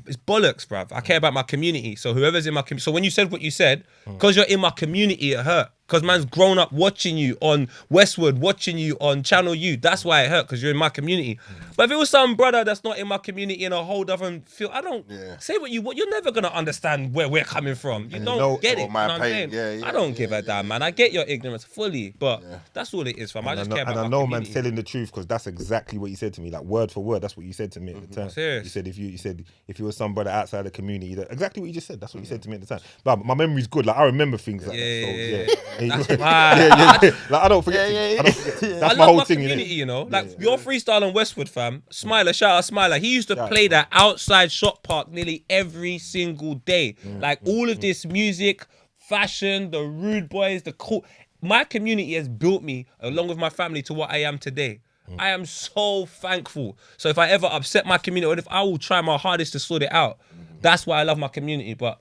F: It's bollocks, bruv. I care about my community. So whoever's in my community. So when you said what you said, because you're in my community, it hurt. Because man's grown up watching you on Westwood, watching you on Channel U. That's why it hurt, because you're in my community. But if it was some brother that's not in my community in a whole different field, I don't say what you want. You're never gonna understand where we're coming from. You don't get it.
B: my
F: You know what I'm
B: pain.
F: saying?
B: Yeah,
F: I don't give a damn, man. I get your ignorance fully, but that's all it is, fam. I just care about
A: and I
F: my
A: know,
F: community.
A: man's telling the truth, because that's exactly what you said to me, like word for word. That's what you said to me at the time.
F: Serious.
A: You said if you were some brother outside the community, exactly what you just said. That's what you said to me at the time. But my memory's good. Like I remember things like that. So Like I don't forget. I don't forget. That's
F: I
A: my
F: love
A: whole
F: my
A: thing.
F: community,
A: Innit?
F: you know. Like your freestyle on Westwood, fam. Smiler, shout out Smiler. He used to play that outside shop park nearly every single day. Like all of this music, fashion, the rude boys, the cool. My community has built me, along with my family, to what I am today. I am so thankful. So if I ever upset my community, or if I will try my hardest to sort it out, that's why I love my community. But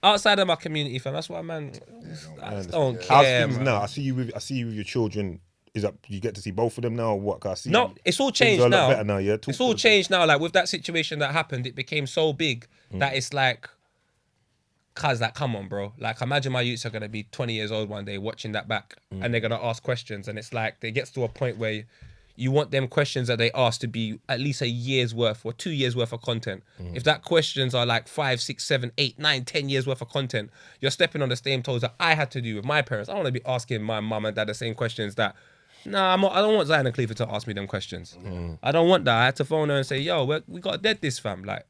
F: outside of my community, fam, that's why, man. I don't
A: How's
F: care,
A: things
F: man.
A: now? I see you with your children. Is that you get to see both of them now, or what? 'Cause I see
F: No, it's all
A: things
F: changed
A: are a lot
F: now.
A: better now. Yeah,
F: It's all changed now. Like with that situation that happened, it became so big that it's like, cuz like, come on, bro. Like imagine my youths are gonna be 20 years old one day watching that back, and they're gonna ask questions, and it's like it gets to a point where you want them questions that they ask to be at least a year's worth or 2 years worth of content. If that questions are like 5, 6, 7, 8, 9, 10 years worth of content, you're stepping on the same toes that I had to do with my parents. I don't want to be asking my mum and dad the same questions that. Nah, I don't want Zion and Cleaver to ask me them questions. I don't want that. I had to phone her and say, yo, we got to dead this, fam. Like,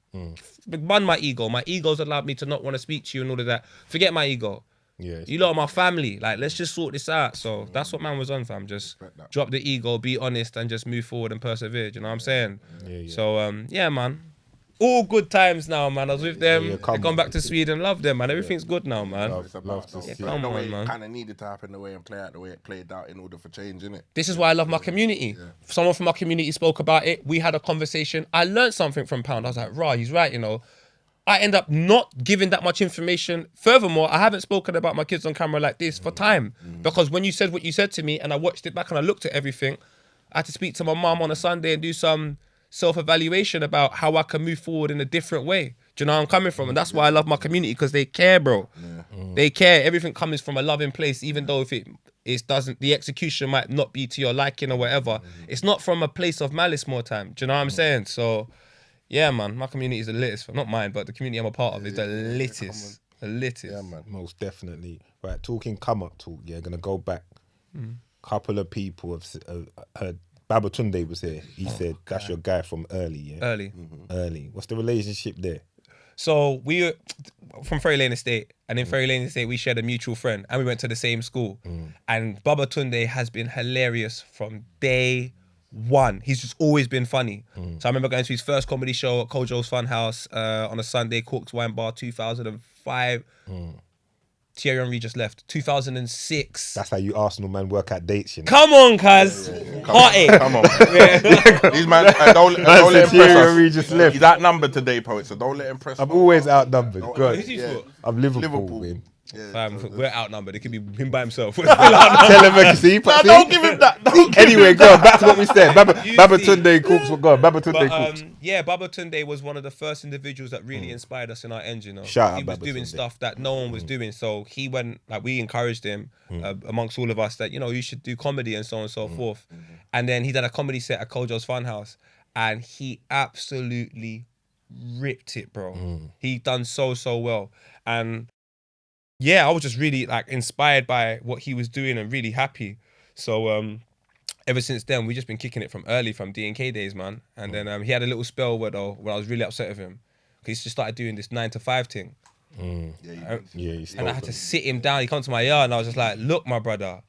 F: bun my ego. My ego's allowed me to not want to speak to you and all of that. Forget my ego.
A: Yeah,
F: You lot are my family. Like, let's just sort this out. So that's what man was on, fam. Just drop the ego, be honest, and just move forward and persevere. Do you know what I'm saying?
A: Yeah.
F: So, yeah, man. All good times now, man. I was with them. They gone back to Sweden. Love them, man. Everything's good now, man.
A: Love to see.
F: come
B: the
F: on,
B: way
F: man.
B: it kind of needed to happen, the way and play out the way it played out in order for change, innit?
F: This is why I love my community. Someone from my community spoke about it. We had a conversation. I learned something from Pound. I was like, rah, he's right, you know. I end up not giving that much information. Furthermore, I haven't spoken about my kids on camera like this for time. Because when you said what you said to me and I watched it back and I looked at everything, I had to speak to my mum on a Sunday and do some self-evaluation about how I can move forward in a different way. Do you know where I'm coming from? And that's why I love my community, because they care, bro. They care. Everything comes from a loving place, even though if it doesn't, the execution might not be to your liking or whatever. It's not from a place of malice more time. Do you know what I'm saying? So, yeah, man, my community is the littest. Not mine, but the community I'm a part of is the littest. The littest.
A: Yeah, man, most definitely. Right, talking come up talk. Yeah, gonna go back. Couple of people have heard. Babatunde was here. He said, "That's your guy from early." Yeah,
F: Early.
A: early. What's the relationship there?
F: So we were from Ferry Lane Estate, and in Ferry Lane Estate we shared a mutual friend, and we went to the same school. And Babatunde has been hilarious from day one. He's just always been funny. So I remember going to his first comedy show at Kojo's Funhouse on a Sunday, Cork's Wine Bar, 2005. Thierry Henry just left. 2006.
A: That's how you Arsenal man work out dates, you know.
F: Come on, cuz. Heartache.
B: Come on. These man, don't let him press us.
A: Thierry just left.
B: He's outnumbered today, poet, so don't let him press
A: I'm
B: us.
A: always outnumbered. God,
F: Who's he for?
A: I'm Liverpool.
B: Liverpool.
A: Man.
F: Fam, we're outnumbered. It could be him by himself.
A: Tell him, see,
B: Don't give him that.
A: Anyway, go on, back to what we said.
F: You
A: Babatunde Cooks, go on. Babatunde Cooks.
F: Yeah, Babatunde was one of the first individuals that really inspired us in our end, you know.
A: Shout out
F: he was doing
A: Babatunde.
F: stuff that no one was doing. So he went, like, we encouraged him amongst all of us that, you know, you should do comedy and so on and so forth. And then he did a comedy set at Kojo's Funhouse, and he absolutely ripped it, bro. He done so well. And yeah, I was just really like inspired by what he was doing and really happy. So ever since then, we've just been kicking it from early, from D&K days, man. And then he had a little spell where I was really upset with him. He just started doing this 9 to 5 thing. And I had to sit him down. He come to my yard and I was just like, look, my brother,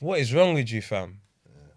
F: what is wrong with you, fam?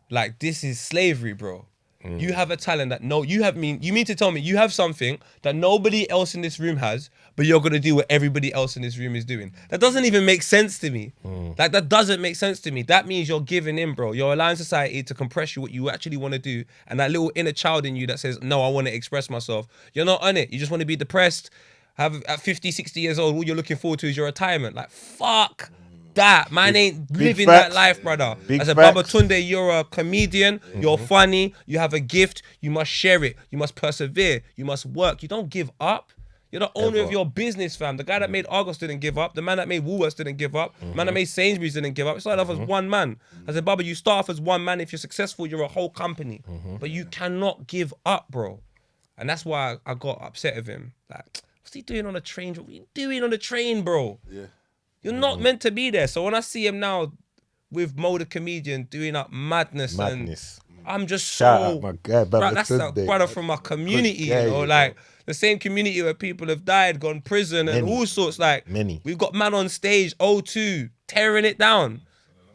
F: Like, this is slavery, bro. You have a talent that you mean to tell me you have something that nobody else in this room has, but you're gonna do what everybody else in this room is doing. That doesn't even make sense to me. Like that doesn't make sense to me. That means you're giving in, bro. You're allowing society to compress you what you actually want to do, and that little inner child in you that says, no, I want to express myself. You're not on it. You just want to be depressed. At 50, 60 years old, all you're looking forward to is your retirement. Like, fuck that. Man ain't living that life, brother. As a babatunde, you're a comedian, you're funny, you have a gift, you must share it, you must persevere, you must work. You don't give up. You're the owner of your business, fam. The guy that made Argos didn't give up. The man that made Woolworths didn't give up. The man that made Sainsbury's didn't give up. It's not off as one man. I said, Baba, you start off as one man. If you're successful, you're a whole company. But you cannot give up, bro. And that's why I got upset with him. Like, what's he doing on a train? What are you doing on the train, bro? Yeah. You're not meant to be there. So when I see him now with Mo the comedian doing up madness. And I'm just
A: Shout out my guy,
F: bro, that's a brother from my community, you know, like the same community where people have died, gone prison and all sorts. Like we've got man on stage, O2, tearing it down.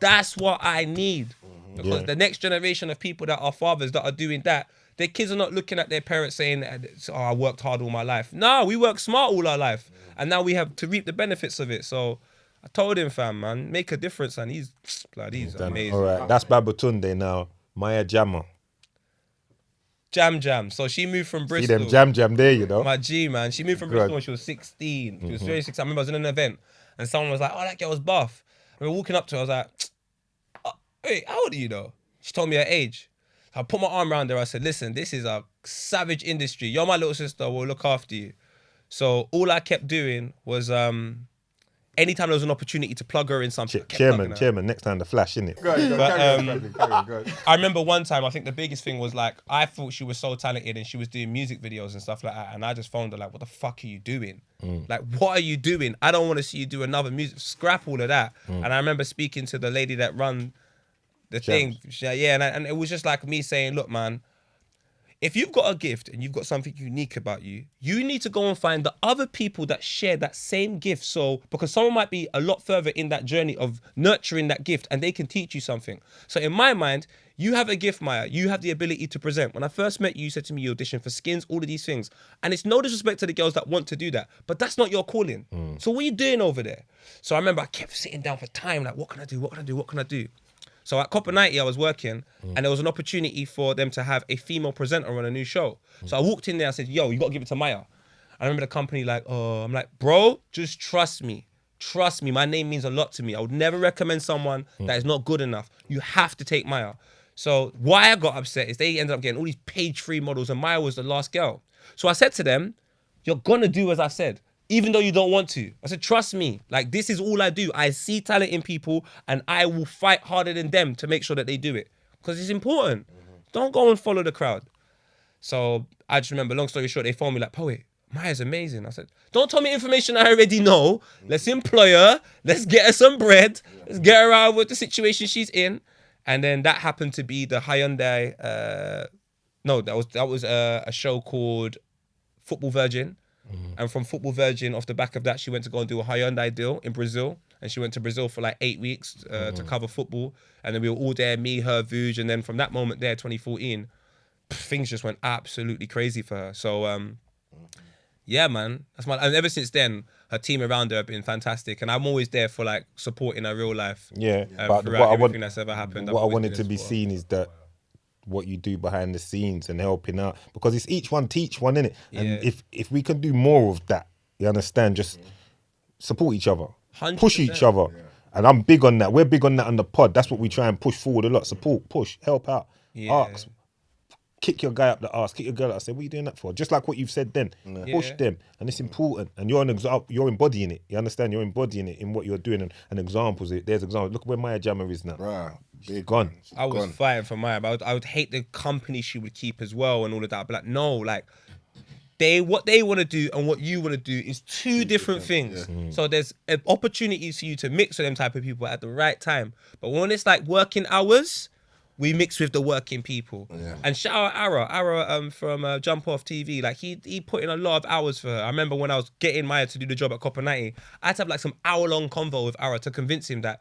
F: That's what I need. Because the next generation of people that are fathers that are doing that, their kids are not looking at their parents saying, oh, I worked hard all my life. No, we worked smart all our life. And now we have to reap the benefits of it. So I told him, fam, man, make a difference. And he's amazing.
A: All right, that's Babatunde now. Maya Jammer.
F: Jam. So she moved from Bristol.
A: See them jam there, you know.
F: My G, man. She moved from Bristol when she was 16. She was very 16. I remember I was in an event and someone was like, oh, that girl was buff. I remember walking up to her, I was like, oh, wait, how old are you though? She told me her age. I put my arm around her. I said, listen, this is a savage industry. You're my little sister. We'll look after you. So all I kept doing was anytime there was an opportunity to plug her in something.
A: Chairman, next time the flash, innit?
F: I remember one time, I think the biggest thing was like, I thought she was so talented and she was doing music videos and stuff like that. And I just phoned her like, what the fuck are you doing? Like, what are you doing? I don't want to see you do another music. Scrap all of that. And I remember speaking to the lady that run the thing. Yeah, and it was just like me saying, look, man, if you've got a gift and you've got something unique about you, you need to go and find the other people that share that same gift. So, because someone might be a lot further in that journey of nurturing that gift and they can teach you something. So in my mind, you have a gift, Maya. You have the ability to present. When I first met you, you said to me you audition for Skins, all of these things. And it's no disrespect to the girls that want to do that, but that's not your calling. So what are you doing over there? So I remember I kept sitting down for time, like, what can I do? So at Copper 90, I was working and there was an opportunity for them to have a female presenter on a new show. So I walked in there, I said, yo, you got to give it to Maya. I remember the company like, I'm like, bro, just trust me. Trust me, my name means a lot to me. I would never recommend someone that is not good enough. You have to take Maya. So why I got upset is they ended up getting all these page-3 models and Maya was the last girl. So I said to them, you're going to do as I said. Even though you don't want to. I said, trust me, like this is all I do. I see talent in people and I will fight harder than them to make sure that they do it. Because it's important. Don't go and follow the crowd. So I just remember, long story short, they phoned me like, Poet, Maya's amazing. I said, don't tell me information I already know. Let's employ her. Let's get her some bread. Let's get her out with the situation she's in. And then that happened to be the Hyundai. That was a show called Football Virgin. And from Football Virgin, off the back of that, she went to go and do a Hyundai deal in Brazil. And she went to Brazil for like 8 weeks to cover football. And then we were all there, me, her, Vuj. And then from that moment there, 2014, things just went absolutely crazy for her. So, yeah, man. And ever since then, her team around her have been fantastic. And I'm always there for like supporting her real life.
A: Yeah.
F: But everything that's ever happened.
A: What I wanted to be seen is that what you do behind the scenes and helping out, because it's each one teach one, innit? And if we can do more of that, you understand, just support each other,
F: 100%.
A: Push each other. And I'm big on that. We're big on that on the pod. That's what we try and push forward a lot. Support, push, help out, ask, kick your guy up the arse, kick your girl up. I say, what are you doing that for? Just like what you've said then. Push them. And it's important. And you're you're embodying it. You understand? You're embodying it in what you're doing. And examples, there's examples. Look where Maya Jammer is now.
B: Right.
A: Gone.
F: I was fighting for Maya, but I would hate the company she would keep as well and all of that. But like, no, like what they want to do and what you want to do is two different things. So there's opportunities for you to mix with them type of people at the right time. But when it's like working hours, we mix with the working people. And shout out Ara from Jump Off TV. Like he put in a lot of hours for her. I remember when I was getting Maya to do the job at Copper 90, I had to have like some hour-long convo with Ara to convince him that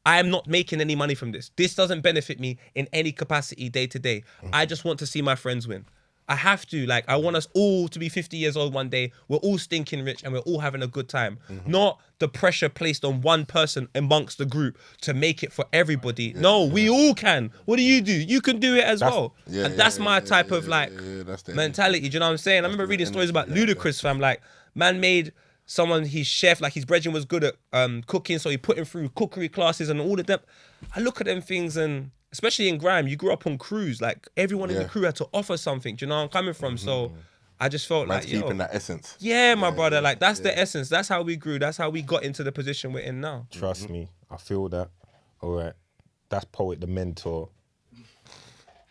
F: I am not making any money from this. This doesn't benefit me in any capacity day to day. I just want to see my friends win. I have to. Like, I want us all to be 50 years old one day. We're all stinking rich and we're all having a good time. Not the pressure placed on one person amongst the group to make it for everybody. No, we all can. What do? You can do it as well. And that's my type of mentality. Do you know what I'm saying? I remember reading stories about Ludacris, fam. Like, man made someone, his chef, like his brethren was good at cooking, so he put him through cookery classes and all of them. I look at them things, and especially in grime, you grew up on crews. Like, everyone in the crew had to offer something. Do you know where I'm coming from? So I just felt like,
B: keeping that essence.
F: Yeah, my brother. Like, that's the essence. That's how we grew. That's how we got into the position we're in now.
A: Trust me, I feel that. All right, that's Poet the Mentor.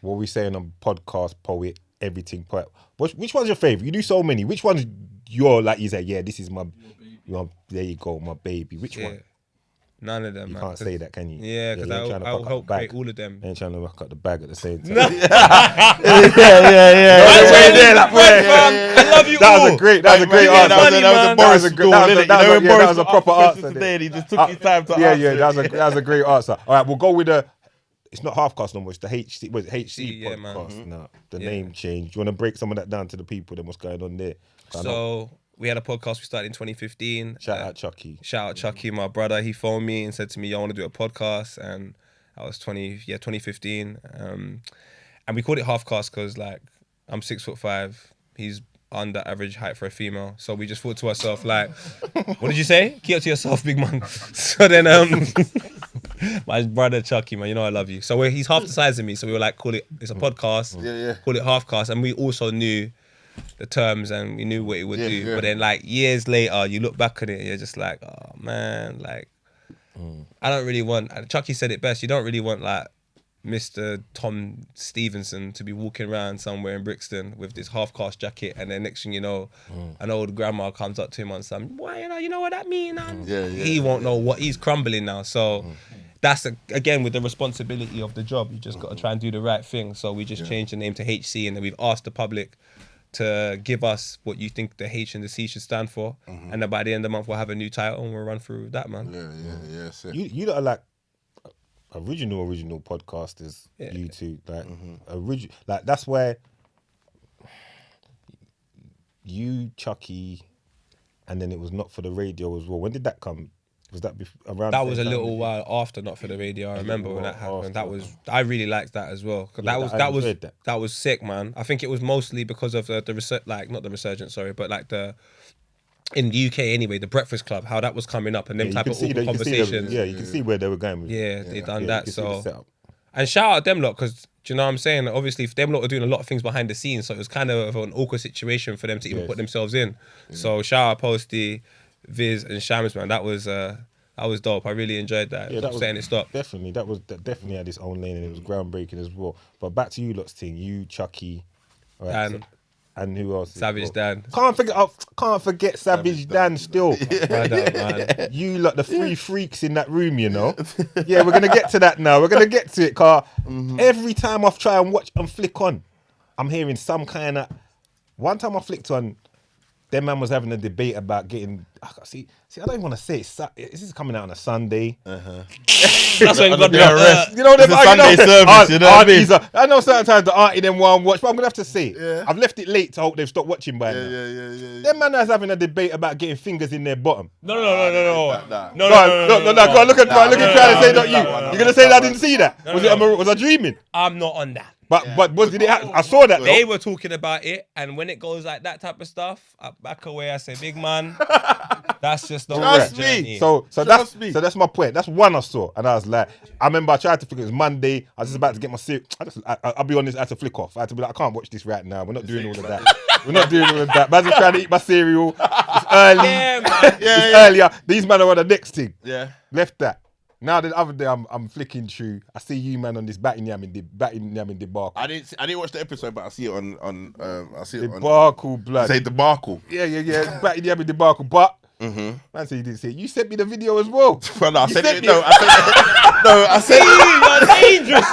A: What we saying on podcast, Poet, everything Poet. Which one's your favorite? You do so many. Which one's your, like you say, yeah, this is my there you go, my baby. Which one?
F: None of them,
A: You
F: man.
A: can't say that, can you?
F: Yeah, because I'll help create all of them.
A: Ain't trying to rock up the bag at the same time.
F: Yeah.
A: I
F: love you
A: that
F: all.
A: was a great answer. That was a proper answer.
B: Today, and he just took his time to answer.
A: That was a great answer. All right, we'll go with it's not half-cast no more, it's the HC, what is it, HC
F: yeah,
A: podcast.
F: man.
A: No, the name change. You want to break some of that down to the people, then what's going on there?
F: So, we had a podcast we started in 2015.
A: Shout out Chucky.
F: Shout out Chucky, my brother. He phoned me and said to me, "I want to do a podcast," and I was 2015. And we called it half-cast because, like, I'm 6'5", he's under average height for a female. So we just thought to ourselves, like, what did you say? Keep up to yourself, big man. So then, my brother Chucky, man, you know I love you. So he's half the size of me. So we were like, it's a podcast. Call it half-cast. And we also knew the terms and we knew what it would do. Yeah. But then, like, years later, you look back at it and you're just like, oh, man, like, I don't really want, Chucky said it best, you don't really want, like, Mr. Tom Stevenson to be walking around somewhere in Brixton with this half-cast jacket, and then next thing you know, an old grandma comes up to him on some, why, you know what that mean? He won't know what he's crumbling now. So that's, again, with the responsibility of the job, you just got to try and do the right thing. So we just changed the name to HC, and then we've asked the public to give us what you think the H and the C should stand for. And then by the end of the month, we'll have a new title and we'll run through that, man.
B: Yeah. Sick.
A: You lot are like original podcasters, you two. Like, like, that's where you, Chucky, and then it was Not For The Radio as well. When did that come? Was that around?
F: That was a little while after Not For The Radio. I remember when that happened. I really liked that as well. That was sick, man. I think it was mostly because of the research, like, not the resurgence, sorry, but like in the UK anyway, the Breakfast Club, how that was coming up, and them type of awkward conversations.
A: You can see where they were going with
F: it. They done that. So, and shout out them lot, because do you know what I'm saying? Obviously, them lot are doing a lot of things behind the scenes, so it was kind of an awkward situation for them to even put themselves in. So shout out Posty, Viz, and Shams, man. That was dope. I really enjoyed that. Yeah, that was saying it stopped.
A: Definitely, that definitely had its own lane, and it was groundbreaking as well. But back to you lot's thing, you, Chucky, right, and who else?
F: Savage Dan.
A: Can't forget Savage Dan still.
F: Man.
A: You lot, the three freaks in that room, you know. Yeah, we're gonna get to that now. We're gonna get to it, car. Every time I try and watch and flick on, I'm hearing some kind of. One time I flicked on, them man was having a debate about getting. See, I don't even want to say it. This is coming out on a Sunday.
F: That's when you got the arrest.
A: You know what
B: Sunday service. You know what I mean?
A: I know sometimes the auntie them want to watch, but I'm gonna have to say it. I've left it late to hope they've stopped watching by now. Them man is having a debate about getting fingers in their bottom.
F: No.
A: Go on, look at trying to say not you. You're gonna say that I didn't see that? Was I dreaming?
F: I'm not on that.
A: But did it happen? I saw that.
F: They were talking about it, and when it goes like that type of stuff, I back away. I say, big man, that's just the
B: Trust me.
A: So that's my point. That's one I saw, and I was like, I remember I tried to flick. It was Monday. I was just about to get my cereal. I'll be honest, I had to flick off. I had to be like, I can't watch this right now. We're not doing all of that. We're not doing all of that. Man's just trying to eat my cereal. It's early.
F: Yeah, man.
A: It's earlier. These men are on the next thing.
B: Yeah.
A: Left that. Now the other day I'm flicking through. I see you, man, on this batting yam in debacle.
B: I didn't watch the episode, but I see it on I see it on
A: debacle, blood.
B: Say debacle.
A: Yeah. Batting yam in debacle, but man said you didn't see it. You sent me the video as well.
B: Well, no, I sent it. No, I sent it.
F: You're dangerous.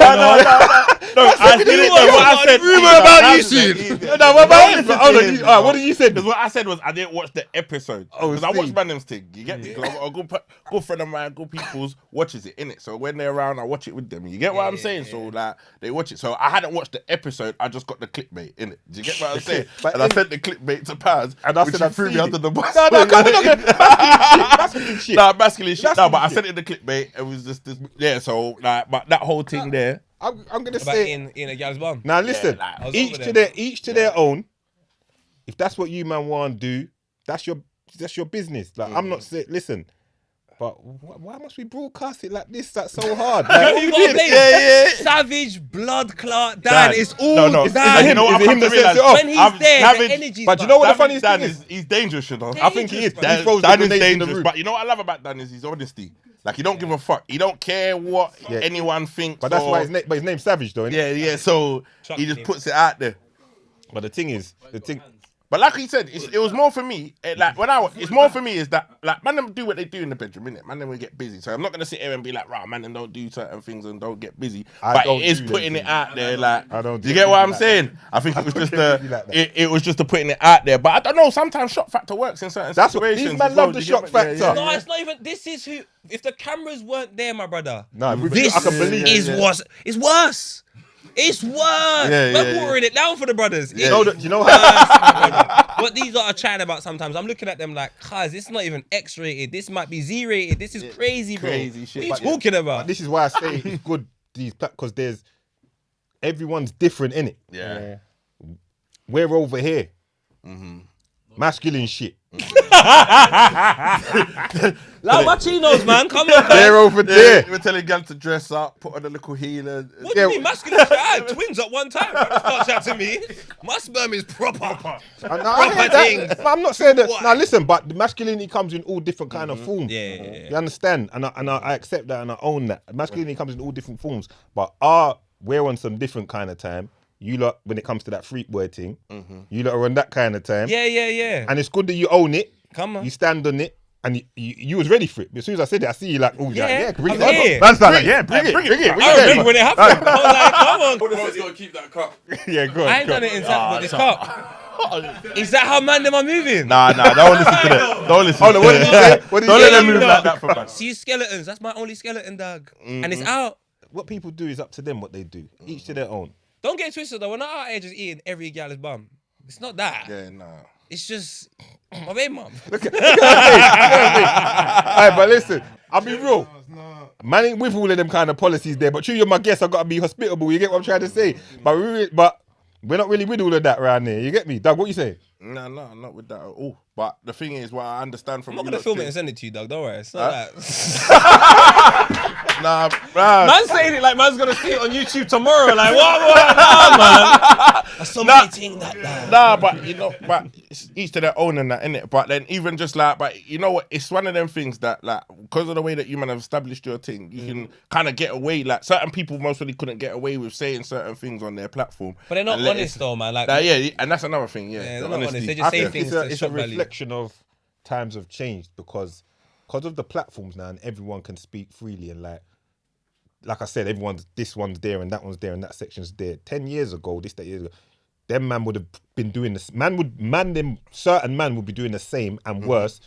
B: I did it. What I said.
A: Rumor about you soon. No, what about what did you say?
B: Because what I said was I didn't watch the episode. Because I watched Manham's thing. You get me? Because a good friend of mine, good people's watches it, innit? So when they're around, I watch it with them. You get what I'm saying? So like they watch it. So I hadn't watched the episode. I just got the clickbait, innit? Do you get what I'm saying? And I sent the clickbait to Paz, and I said I threw me under the bus.
A: No, come on, masculine shit.
B: Nah, masculine shit. No, but I sent it the clickbait. It was just this. Yeah. So like, but that whole thing there.
A: I'm gonna
F: About
A: say
F: in a gal's bum.
A: now. Listen,
F: I was
A: each
F: over
A: to their own. If that's what you man want to do, that's your business. Like I'm not saying. Listen, but why must we broadcast it like this? That's so hard. Like,
F: You gotta play Savage, blood clot, Dan. It's all
B: no.
F: Dan.
B: You know what?
A: Is it him that sets it off?
F: When he's there,
B: Savage,
F: the energy's
A: but you know what the
B: Dan
A: funniest thing
B: Dan
A: is?
B: he's dangerous, you know.
A: I think he is.
F: Dangerous,
A: He throws the
B: Dan is
A: grenades in the
B: dangerous,
A: room.
B: but you know what I love about Dan is his honesty. Like he don't give a fuck. He don't care what anyone thinks.
A: But that's why his name's Savage, though. Innit?
B: Yeah. So he just puts it out there.
A: But the thing is,
B: But like he said, it was more for me. It's more for me is that like man them do what they do in the bedroom, innit? Man them will get busy. So I'm not gonna sit here and be like, right, man them don't do certain things and don't get busy. But it is putting it out there. Like,
A: I don't.
B: Do you get what I'm saying? I think it was just it was just the putting it out there. But I don't know. Sometimes shock factor works in certain situations.
A: These man love the shock factor.
F: No, it's not even. This is who. If the cameras weren't there, my brother,
A: No,
F: this
A: I can believe
F: is worse. It's worse. It's worse. We're watering it down for the brothers.
A: You know how?
F: What these are chatting about sometimes, I'm looking at them like, guys, this is not even X-rated. This might be Z-rated. This is crazy, bro.
B: Crazy shit.
F: What are you talking about?
A: This is why I say it's good because everyone's different in it.
B: Yeah.
A: We're over here, masculine shit.
F: Like my chinos, man. Come on,
A: They're over there.
B: We're telling girls to dress up, put on a little heel.
F: What do you mean masculine? I had twins at one time. Don't chat to me. My sperm is proper.
A: I hear that, but I'm not saying that. Now listen, but the masculinity comes in all different kind of forms.
F: Yeah.
A: You understand? And I accept that and I own that. Masculinity comes in all different forms. But we're on some different kind of time. You lot, when it comes to that freak boy thing, you lot are on that kind of time.
F: Yeah.
A: And it's good that you own it.
F: Come on.
A: You stand on it. And you was ready for it. As soon as I said it, I see you like, oh,
F: Yeah,
A: bring
F: I'm
A: it.
F: here.
A: Man's like, yeah, bring it.
F: I remember when it happened. I was like, come on.
C: Bro's gonna keep that cup.
A: Yeah, go on.
F: I ain't done it in time, but this cup. Is that how man them are moving?
B: Nah, don't listen to that. Don't listen
A: Hold
B: to
A: on, what did you say? What did
B: Don't
A: you
B: let
A: say?
B: them move like that for man.
F: See skeletons. That's my only skeleton, dog. And it's out.
A: What people do is up to them what they do. Each to their own.
F: Don't get twisted though. We're not out here just eating every gal's bum. It's not that.
B: Yeah, nah.
F: It's just my baby mum.
A: Alright, but listen, I'll be real. Man ain't with all of them kind of policies there, but true, you're my guest, I gotta be hospitable. You get what I'm trying to say? But we're not really with all of that around there. You get me? Doug, what you say?
B: No, not with that at all. But the thing is, what I understand from
F: I'm not gonna film it and send it to you, Doug. Don't worry. It's not that.
B: Nah,
F: Man's saying it like man's gonna see it on YouTube tomorrow. Like what? Nah, man. That's so many things that.
B: Nah, but you know, but it's each to their own and that, innit? But then even just like, but you know what? It's one of them things that like, because of the way that you man have established your thing, you can kind of get away. Like certain people mostly couldn't get away with saying certain things on their platform.
F: But they're not honest though, man. Like
B: yeah, and that's another thing. Yeah,
F: they're
B: the
F: not honest.
B: honesty.
F: They just say things.
A: It's a reflection of times have changed because of the platforms now and everyone can speak freely and like I said, this one's there and that one's there and that section's there. 10 years ago, years ago, them man would have been doing this. Certain man would be doing the same and worse,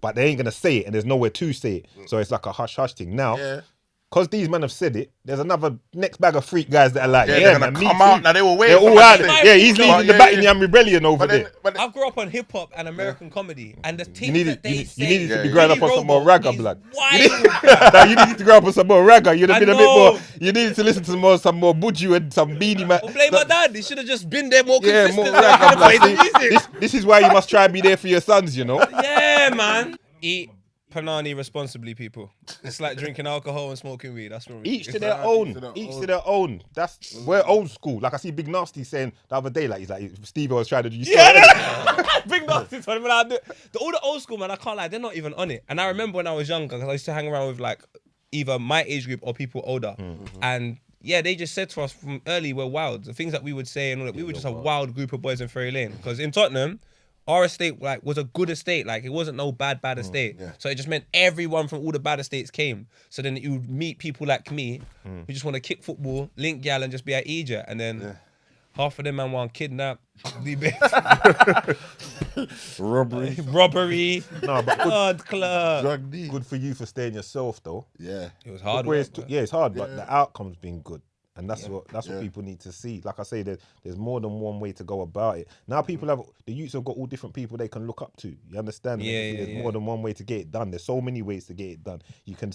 A: but they ain't gonna say it and there's nowhere to say it. So it's like a hush thing. Now, because these men have said it, there's another next bag of freak guys that are like,
B: they're
A: man,
B: gonna
A: me
B: come
A: too.
B: out now. They were waiting.
A: They're all out there. Yeah, he's leading the Battingham Rebellion over there.
B: But
F: I grew up on hip hop and American comedy, and the things that they say.
A: You needed to be growing up on some more ragga blood.
F: Wild.
A: No, you needed to grow up on some more ragga. You'd have
F: I
A: been a bit
F: know.
A: more. You needed to listen to some more Buju and some Beanie Man.
F: Well, blame my dad. He should have just been there more
A: Yeah,
F: consistent.
A: more ragga
F: Play the
A: blood.
F: music.
A: This is why you must try and be there for your sons. You know.
F: Yeah, man. Eat panani responsibly, people. It's like drinking alcohol and smoking weed. That's what we
A: Each to their own. Each to their own. We're old school. Like I see Big Nasty saying the other day, like he's like Steve was trying to do.
F: Big Nasty told me all the old school man. I can't lie, they're not even on it. And I remember when I was younger, because I used to hang around with like either my age group or people older, and yeah, they just said to us from early we're wild. The things that we would say and all that, we were just a wild group of boys in Ferry Lane. Because in Tottenham, our estate like was a good estate. Like it wasn't no bad estate.
B: yeah.
F: So it just meant everyone from all the bad estates came. So then you would meet people like me who just want to kick football, link gal, and just be at Egypt. And then half of them man want kidnap, robbery,
A: No, but
F: blood club.
B: Drug deal.
A: good for you for staying yourself though.
B: Yeah.
F: It was hard.
A: But
F: Work,
A: it's hard, but the outcome's been good. And that's what people need to see. Like I say, there's more than one way to go about it. Now people the youths have got all different people they can look up to. You understand? There's more than one way to get it done. There's so many ways to get it done. You can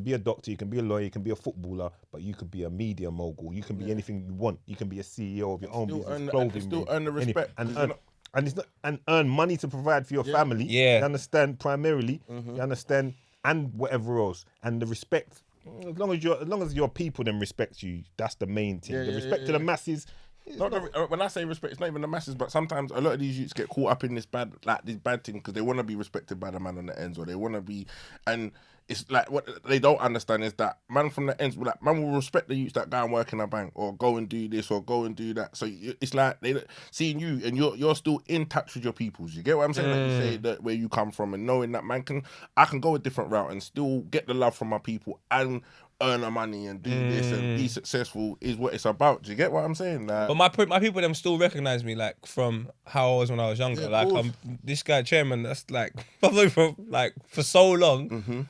A: be a doctor, you can be a lawyer, you can be a footballer, but you could be a media mogul. You can be anything you want. You can be a CEO of your own business, clothing.
B: Still earn the respect.
A: And earn money to provide for your family.
F: Yeah.
A: You understand? Primarily, you understand, and whatever else, and the respect. As long as your people then respect you, that's the main thing. The respect to the masses.
B: When I say respect, it's not even the masses, but sometimes a lot of these youths get caught up in this bad thing because they want to be respected by the man on the ends, or they want to be, and it's like what they don't understand is that man from the ends, like man will respect the youths that go and work in a bank or go and do this or go and do that. So it's like they seeing you and you're still in touch with your peoples. You get what I'm saying? Like you say that where you come from and knowing that I can go a different route and still get the love from my people and earn the money and do this and be successful is what it's about. Do you get what I'm saying? Like,
F: But my people them still recognize me like from how I was when I was younger. Like this guy chairman, that's like probably for so long.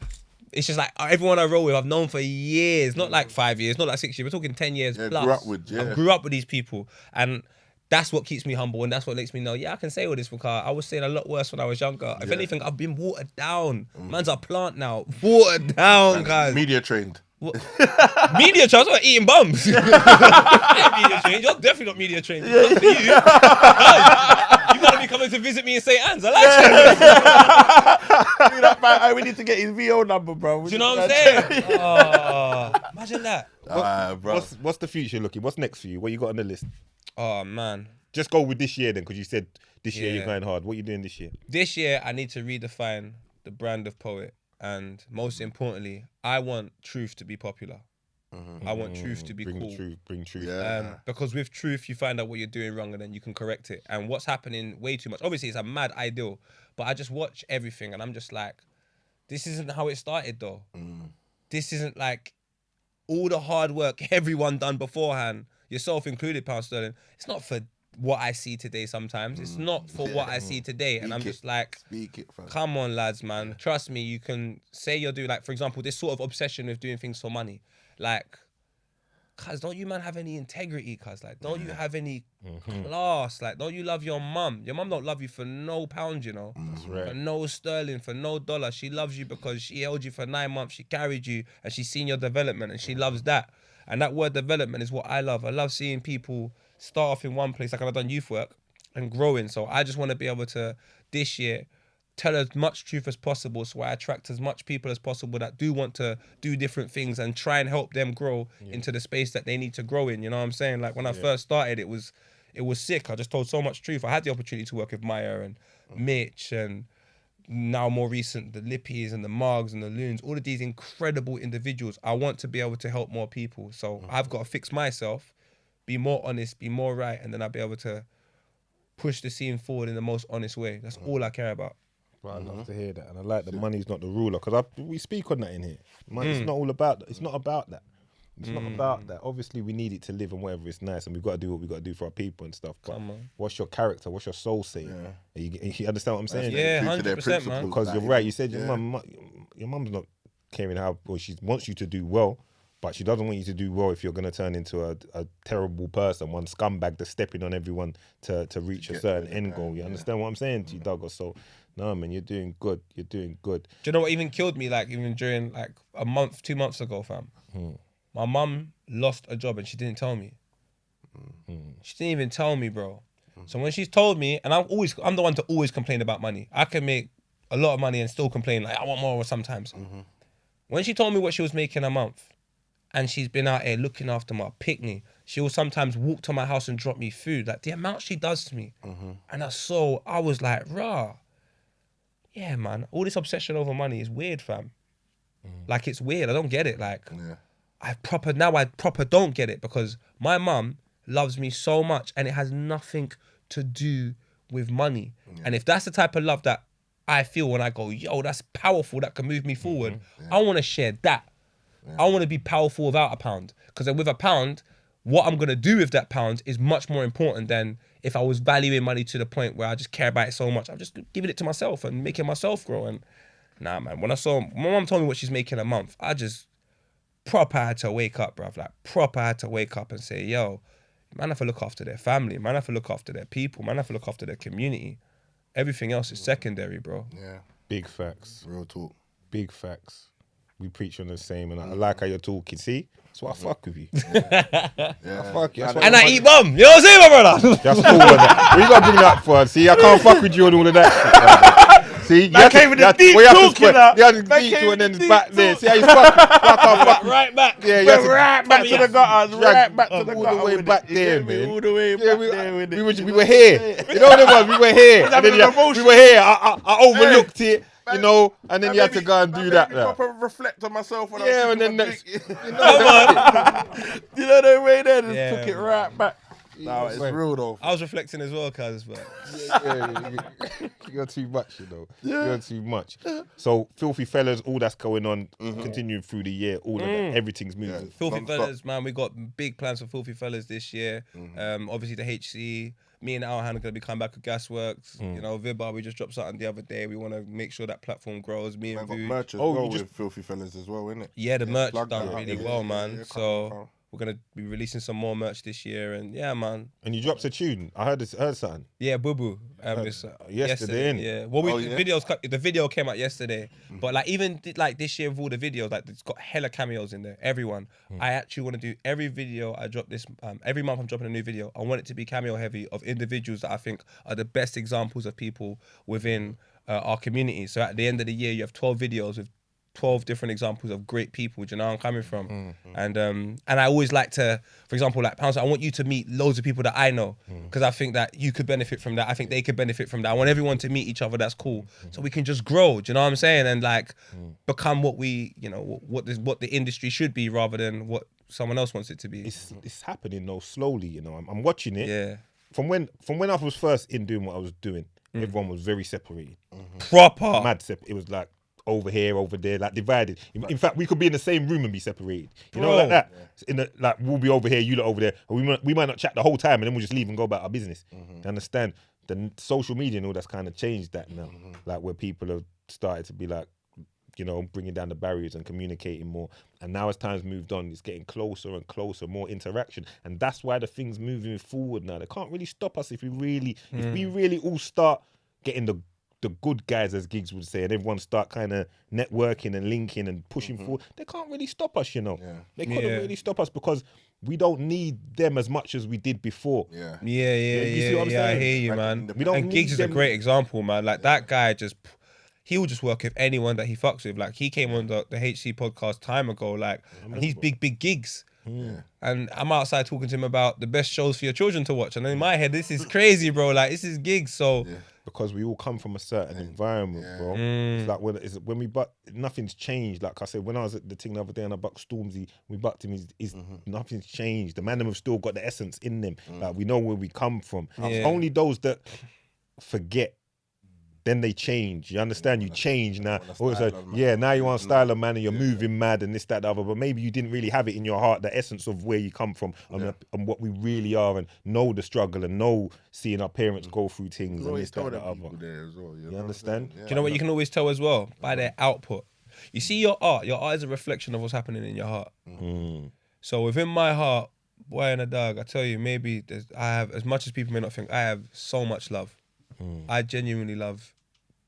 F: It's just like everyone I roll with, I've known for years, not like 5 years, not like 6 years. We're talking 10 years plus. I grew up with these people, and that's what keeps me humble, and that's what makes me know. Yeah, I can say all this because I was saying a lot worse when I was younger. If anything, I've been watered down. Man's a plant now, watered down, guys.
B: media trained.
F: What? Media trained? I was eating bums. I ain't media trained. You're definitely not media trained. Not to you. You gotta be coming to visit me in St. Anne's. I like you.
B: We need to get his VO number, bro.
F: Do you know what I'm saying? Oh, imagine that.
B: Bro.
A: What's the future looking? What's next for you? What you got on the list?
F: Oh man.
A: Just go with this year then, because you said this year
F: Yeah.
A: you're going hard. What are you doing this year?
F: This year, I need to redefine the brand of poet. And most importantly, I want truth to be popular. I want truth to be
A: bring
F: cool.
A: Bring truth.
F: Because with truth, you find out what you're doing wrong and then you can correct it. And what's happening way too much. Obviously, it's a mad ideal, but I just watch everything and I'm just like, this isn't how it started though. This isn't like all the hard work everyone done beforehand, yourself included, Pound Sterling. It's not for what I see today sometimes. It's not for what I see today. And I'm just like, come on, lads, man. Trust me, you can say you're doing, like, for example, this sort of obsession with doing things for money. Like, cuz, don't you, man, have any integrity, cuz? Like, don't you have any class? Like, don't you love your mum? Your mum don't love you for no pound, you know?
A: That's right.
F: For no sterling, for no dollar. She loves you because she held you for 9 months. She carried you and she's seen your development and she loves that. And that word development is what I love. I love seeing people start off in one place, like I've done youth work, and growing. So I just want to be able to, this year, tell as much truth as possible so I attract as much people as possible that do want to do different things and try and help them grow into the space that they need to grow in. You know what I'm saying? Like when I first started, it was sick. I just told so much truth. I had the opportunity to work with Maya and Mitch and now more recent, the Lippies and the Margs and the Loons, all of these incredible individuals. I want to be able to help more people. So I've got to fix myself, be more honest, be more right, and then I'll be able to push the scene forward in the most honest way. That's all I care about.
A: Well, I love to hear that, and I like that money's not the ruler, because we speak on that in here. It's not all about. It's not about that. It's not about that. Obviously, we need it to live and whatever is nice, and we've got to do what we've got to do for our people and stuff. But what's your character? What's your soul saying? You understand what I'm saying?
F: Yeah, 100%, man.
A: Because you're right. You said your mum's not caring how, well, she wants you to do well, but she doesn't want you to do well if you're going to turn into a terrible person, one scumbag that's stepping on everyone to reach a certain end goal. You understand what I'm saying to you, Douglas? So, no, man, you're doing good. You're doing good.
F: Do you know what even killed me, like, even during, like, a month, 2 months ago, fam? My mum lost a job and she didn't tell me. She didn't even tell me, bro. So when she's told me, and I'm the one to always complain about money. I can make a lot of money and still complain, like, I want more sometimes. When she told me what she was making a month, and she's been out here looking after my picnic, she will sometimes walk to my house and drop me food. Like, the amount she does to me. And I was like, rah. Yeah, man, all this obsession over money is weird, fam. Like, it's weird. I don't get it. Like, I proper don't get it, because my mum loves me so much and it has nothing to do with money. And if that's the type of love that I feel when I go, yo, that's powerful, that can move me forward, I want to share that. I want to be powerful without a pound. Because then with a pound, what I'm going to do with that pound is much more important than if I was valuing money to the point where I just care about it so much. I'm just giving it to myself and making myself grow. And nah, man, when my mom told me what she's making a month, I just proper had to wake up, bruv. Like, proper had to wake up and say, yo, man have to look after their family. Man have to look after their people. Man have to look after their community. Everything else is secondary, bro.
B: Yeah.
A: Big facts.
B: Real talk.
A: Big facts. We preach on the same, and I like how you're talking. See, that's why I fuck with you. I fuck you.
F: And I eat bum. You know what I'm saying, my brother?
A: That's cool. What you gotta bring that for? See, I can't fuck with you and all of that shit. See,
D: That came with the deep talk, you know.
A: Yeah, the deep talk, and then it's back there. See how you fuck? I can't fuck.
F: Right back.
A: Yeah, you have to
D: Right back to the gutters. Right back to the gutters.
A: all the way back there,
D: Yeah,
A: man.
D: all the way
A: Yeah,
D: back there with it.
A: we were here. You know what it was? We were here. And then we were here. I overlooked it. You know, and then you had to go and do that.
B: Proper reflect on myself when
A: Yeah,
B: I was
A: and then
B: sipping my
A: next,
B: drink.
A: you know,
D: You know the way there, just
F: Yeah,
D: took it
F: man.
D: right back.
B: No, it's real though.
F: I was reflecting as well, cuz, but
A: you're too much, you know. You're too much. So, Filthy Fellas, all that's going on, continuing through the year, all of that, everything's moving.
F: Filthy
B: Non-stop.
F: Fellas, man, we got big plans for Filthy Fellas this year. Obviously, the HC. Me and Alhan are going to be coming back with Gasworks. You know, Vibar, we just dropped something the other day. We want to make sure that platform grows. Me
B: I
F: and
B: got
F: Vu.
B: merch as
A: Oh,
B: well
A: you
B: with Filthy Fellas as well, innit?
F: Yeah, the merch
B: plug
F: done
B: that.
F: really
B: Yeah,
F: well,
B: yeah,
F: man.
B: yeah,
F: So
B: come.
F: we're going to be releasing some more merch this year. And yeah, man.
A: And you dropped a tune. I heard something.
F: Yeah, Boo Boo. It's
A: yesterday, innit?
F: Yeah. Well,
B: Oh,
F: the
B: yeah?
F: the video came out yesterday, but like even like this year with all the videos, like it's got hella cameos in there. Everyone. I actually want to do every video I drop this. Every month I'm dropping a new video. I want it to be cameo heavy of individuals that I think are the best examples of people within our community. So at the end of the year, you have 12 videos with 12 different examples of great people. Do you know where I'm coming from? And I always like to, for example, like Pounce, I want you to meet loads of people that I know because I think that you could benefit from that. I think they could benefit from that. I want everyone to meet each other. That's cool. So we can just grow. Do you know what I'm saying? And like become what we, you know, what the industry should be rather than what someone else wants it to be.
A: It's happening though, slowly, you know. I'm watching it.
F: Yeah.
A: From when I was first in doing what I was doing, everyone was very separated.
F: Proper.
A: Mad it was like over here, over there, like divided. In fact, we could be in the same room and be separated. You know, like that. In the, like we'll be over here, you lot over there. And we might not chat the whole time, and then we'll just leave and go about our business. You understand? The social media and all that's kind of changed that now. Like where people have started to be like, you know, bringing down the barriers and communicating more. And now as time's moved on, it's getting closer and closer, more interaction. And that's why the thing's moving forward now. They can't really stop us if we really all start getting the good guys, as Giggs would say, and everyone start kind of networking and linking and pushing forward. They can't really stop us, you know. They couldn't really stop us because we don't need them as much as we did before.
F: Yeah.
A: You see what I'm
F: I
A: saying?
F: hear you,
B: Like,
F: man.
A: we don't
F: And Giggs
A: need
F: is a
A: them-
F: great example, man. Like that guy he will just work with anyone that he fucks with. Like he came on the HC podcast time ago, like, and he's big Gigs. And I'm outside talking to him about the best shows for your children to watch. And in my head, this is crazy, bro. Like this is Gigs. So
A: Because we all come from a certain environment, bro. It's like when we butt, nothing's changed. Like I said, when I was at the thing the other day and I bucked Stormzy, we bucked him. Nothing's changed. The man them have still got the essence in them. Like we know where we come from. It's only those that forget. Then they change. You understand? You change now. Now you want style of man and you're moving mad and this, that, the other. But maybe you didn't really have it in your heart, the essence of where you come from and what we really are, and know the struggle and know seeing our parents go through things and this, that, the other. You understand?
F: do you know what you can always tell as well? By their output. You see your art is a reflection of what's happening in your heart. So within my heart, boy and a dog, I tell you, maybe I have, as much as people may not think, I have so much love. I genuinely love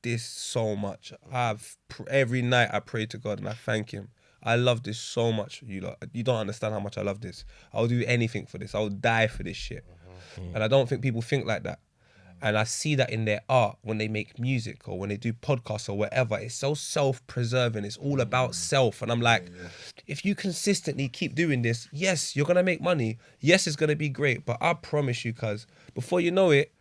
F: this so much. Every night I pray to God and I thank him. I love this so much. You don't understand how much I love this. I'll do anything for this. I'll die for this shit. And I don't think people think like that. And I see that in their art when they make music or when they do podcasts or whatever. It's so self-preserving. It's all about self. And I'm like, if you consistently keep doing this, yes, you're going to make money. Yes, it's going to be great. But I promise you, cuz, before you know it,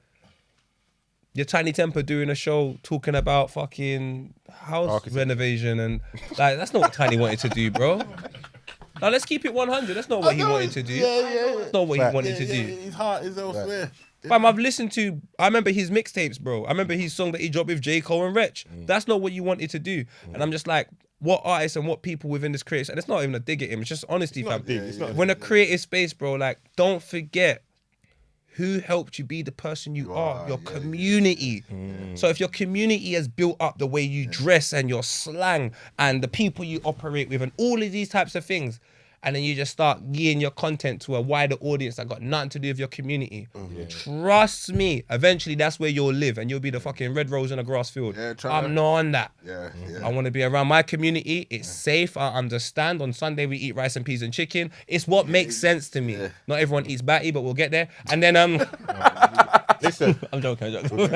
F: your Tiny Temper doing a show talking about fucking house renovation and like that's not what Tiny wanted to do, bro. Now let's keep it 100. That's not what he wanted to do. That's not what he wanted to do.
B: His heart is elsewhere.
F: Fam, I've listened to. I remember his mixtapes, bro. I remember his song that he dropped with J. Cole and Wretch. That's not what you wanted to do. And I'm just like, what artists and what people within this creative, and it's not even a dig at him. It's just honesty, fam. When a creative space, bro, like, don't forget who helped you be the person you are, your community. So if your community has built up the way you dress and your slang and the people you operate with and all of these types of things, and then you just start gearing your content to a wider audience that got nothing to do with your community. Trust me, eventually that's where you'll live and you'll be the fucking red rose in a grass field. I'm not on that. I want to be around my community. It's safe. I understand. On Sunday we eat rice and peas and chicken. It's what makes sense to me. Not everyone eats batty, but we'll get there. And then
A: Listen,
F: I'm joking.
B: Listen,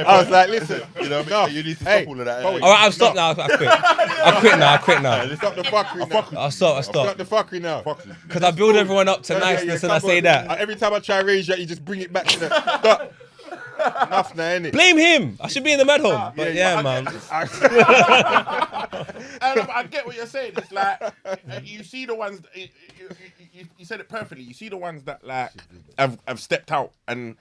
A: I was like, listen,
B: you know what I mean? You need to stop all of that.
F: All right, I've stopped now. I quit now.
A: Stop the fuckery now.
F: I'll stop.
A: Stop the fuckery now.
F: Because I build everyone up to niceness and I say that.
A: Every time I try to raise you, you just bring it back to the stop. Enough now, innit?
F: Blame him. I should be in the med home. But man.
B: I get what you're saying. It's like you see the ones. You said it perfectly. You see the ones that like have stepped out and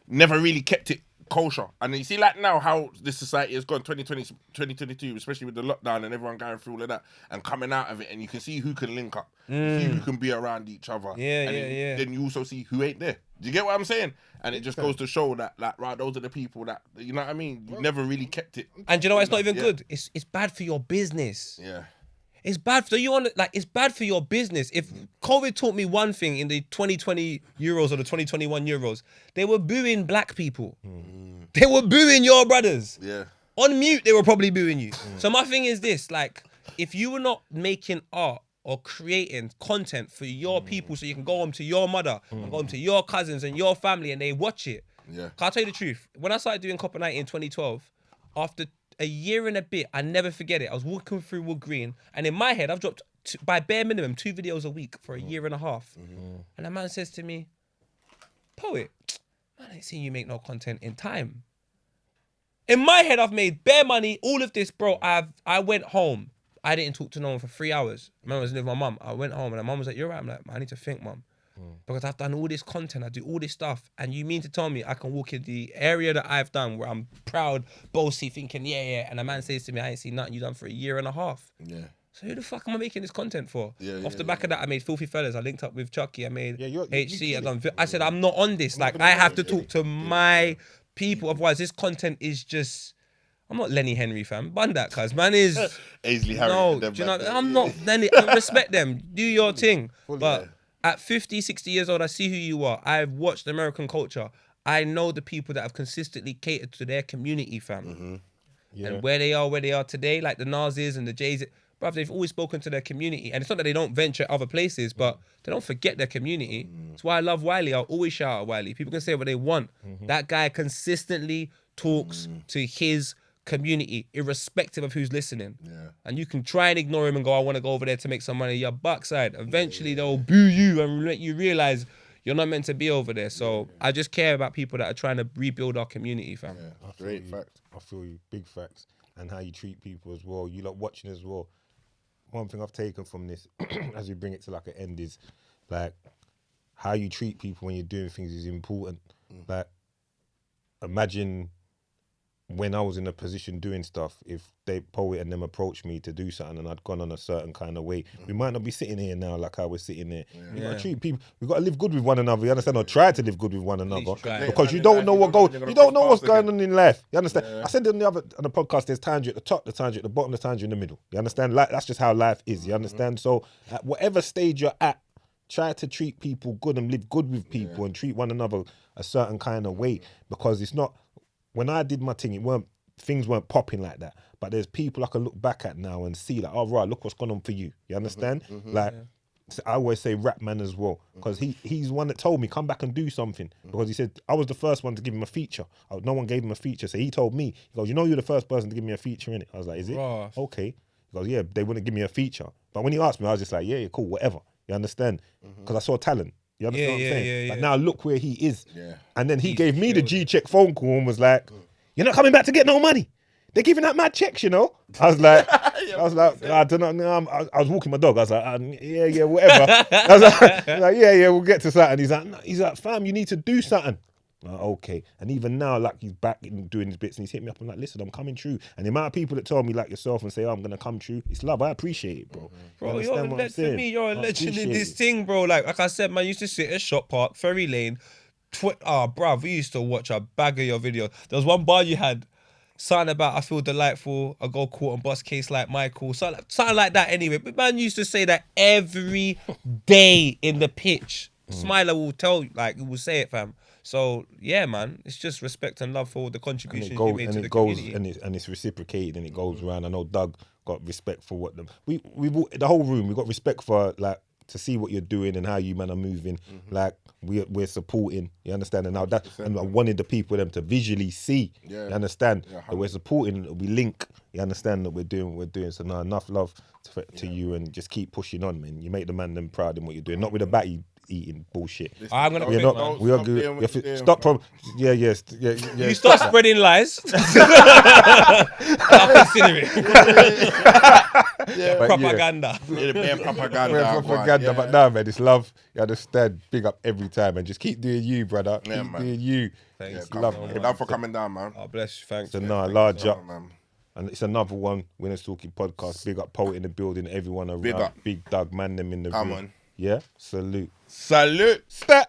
B: never really kept it kosher. And you see like now how this society has gone 2020, 2022, especially with the lockdown and everyone going through all of that and coming out of it. And you can see who can link up, you see who can be around each other. Then you also see who ain't there. Do you get what I'm saying? And it just goes to show that, like, right, those are the people that, you know what I mean? You never really kept it.
F: And do you know what? It's not even good. It's bad for your business.
B: Yeah.
F: It's bad for it's bad for your business. If COVID taught me one thing in the 2020 Euros or the 2021 Euros, they were booing black people. They were booing your brothers.
B: Yeah.
F: On mute, they were probably booing you. So my thing is this, like, if you were not making art or creating content for your people so you can go home to your mother and go home to your cousins and your family and they watch it.
B: Yeah.
F: I'll tell you the truth. When I started doing Copper Night in 2012, after a year and a bit, I never forget it. I was walking through Wood Green and in my head, I've dropped, by bare minimum, 2 videos a week for a year and a half. And a man says to me, Poet, man, I ain't seen you make no content in time. In my head, I've made bare money, all of this, bro. I went home. I didn't talk to no one for 3 hours. I remember I was living with my mum. I went home and my mum was like, you're right. I'm like, I need to think, mum. Because I've done all this content, I do all this stuff. And you mean to tell me I can walk in the area that I've done where I'm proud, bossy, thinking, yeah. And a man says to me, I ain't seen nothing you done for a year and a half.
B: Yeah.
F: So who the fuck am I making this content for? Off the back
B: yeah.
F: of that, I made Filthy Fellas. I linked up with Chucky. I made
A: you
F: HC. I said, I'm not on this. Like, I have to talk to my people. Otherwise, this content is just... I'm not Lenny Henry, fam. Bun that, cuz. Man is...
B: Aisley Harry.
F: No, do you know, I'm not Lenny. Respect them. Do your thing. But at 50, 60 years old, I see who you are. I've watched American culture. I know the people that have consistently catered to their community, fam. And where they are today, like the Nazis and the Jays, bruv, they've always spoken to their community. And it's not that they don't venture other places, but they don't forget their community. That's why I love Wiley. I'll always shout out Wiley. People can say what they want. That guy consistently talks to his community, irrespective of who's listening. And you can try and ignore him and go, I want to go over there to make some money. Your backside. Eventually they'll boo you and let you realize you're not meant to be over there. So I just care about people that are trying to rebuild our community, fam.
B: Great fact.
A: I feel you. Big facts. And how you treat people as well. You lot watching as well. One thing I've taken from this, as we bring it to like an end, is like how you treat people when you're doing things is important. Like, imagine when I was in a position doing stuff, if they Poet and them approached me to do something and I'd gone on a certain kind of way, we might not be sitting here now like I was sitting there. We gotta treat people. We gotta live good with one another. You understand? Or try to live good with one another, because you don't know what goes. You don't know what's going on in life. You understand? I said on the podcast, there's times you're at the top, there's times you're at the bottom, there's times you're in the middle. You understand? Like, that's just how life is. You understand? So at whatever stage you're at, try to treat people good and live good with people and treat one another a certain kind of way, because it's not. When I did my thing, things weren't popping like that. But there's people I can look back at now and see like, oh right, look what's gone on for you. You understand? I always say Rap Man as well, because he's one that told me come back and do something, because he said I was the first one to give him a feature. No one gave him a feature, so he told me, he goes, you know, you're the first person to give me a feature in it. I was like, is it? Okay. He goes, yeah, they wouldn't give me a feature. But when he asked me, I was just like, yeah, cool, whatever. You understand? Because I saw talent. You understand what I'm saying? But now look where he is. And then he gave me the G-check phone call and was like, you're not coming back to get no money. They're giving out mad checks, you know? I was like, I was like, I don't know. No, I was walking my dog. I was like, yeah, whatever. I was like, yeah, we'll get to something. He's like, fam, you need to do something. Like, okay. And even now, like, he's back and doing his bits and he's hit me up. I'm like, listen, I'm coming true. And the amount of people that tell me like yourself and say, oh, I'm going to come true, it's love. I appreciate it, bro.
F: Bro, you're a legend for me. You're a legend in this thing, bro. Like I said, man, I used to sit at Shop Park, Ferry Lane. Bruv, we used to watch a bag of your videos. There was one bar you had, something about I feel delightful, I go court and bust case like Michael, something like that anyway. But man used to say that every day in the pitch. Smiler will tell, like, he will say it, fam. So yeah, man, it's just respect and love for all the contributions you made to the community.
A: And it's reciprocated and it goes around. I know Doug got respect for what we've the whole room. We got respect for, like, to see what you're doing and how you man are moving. Like, we're supporting. You understand? And now that, and I wanted the people them to visually see. You understand that we're supporting. That we link. You understand that we're doing what we're doing. So now enough love to you, and just keep pushing on, man. You make the man them proud in what you're doing. Not with a batty eating bullshit.
F: I'm gonna
A: we're
F: quit,
A: not.
F: man.
A: We are good. Stop. Yeah.
F: You start spreading lies. I'll consider it. Propaganda.
A: Propaganda. But nah, man, it's love. You understand? Big up every time, and just keep doing you, brother. Keep doing you.
F: Thanks.
B: Love for coming down, man.
F: Oh, bless you. Thanks.
A: So large up. And it's another one, Winners Talking Podcast. Big up Poet in the building, everyone around.
B: Big up.
A: Big Doug, man them in the room.
B: On.
A: Yeah? Salute.
B: Salute.
A: Stat.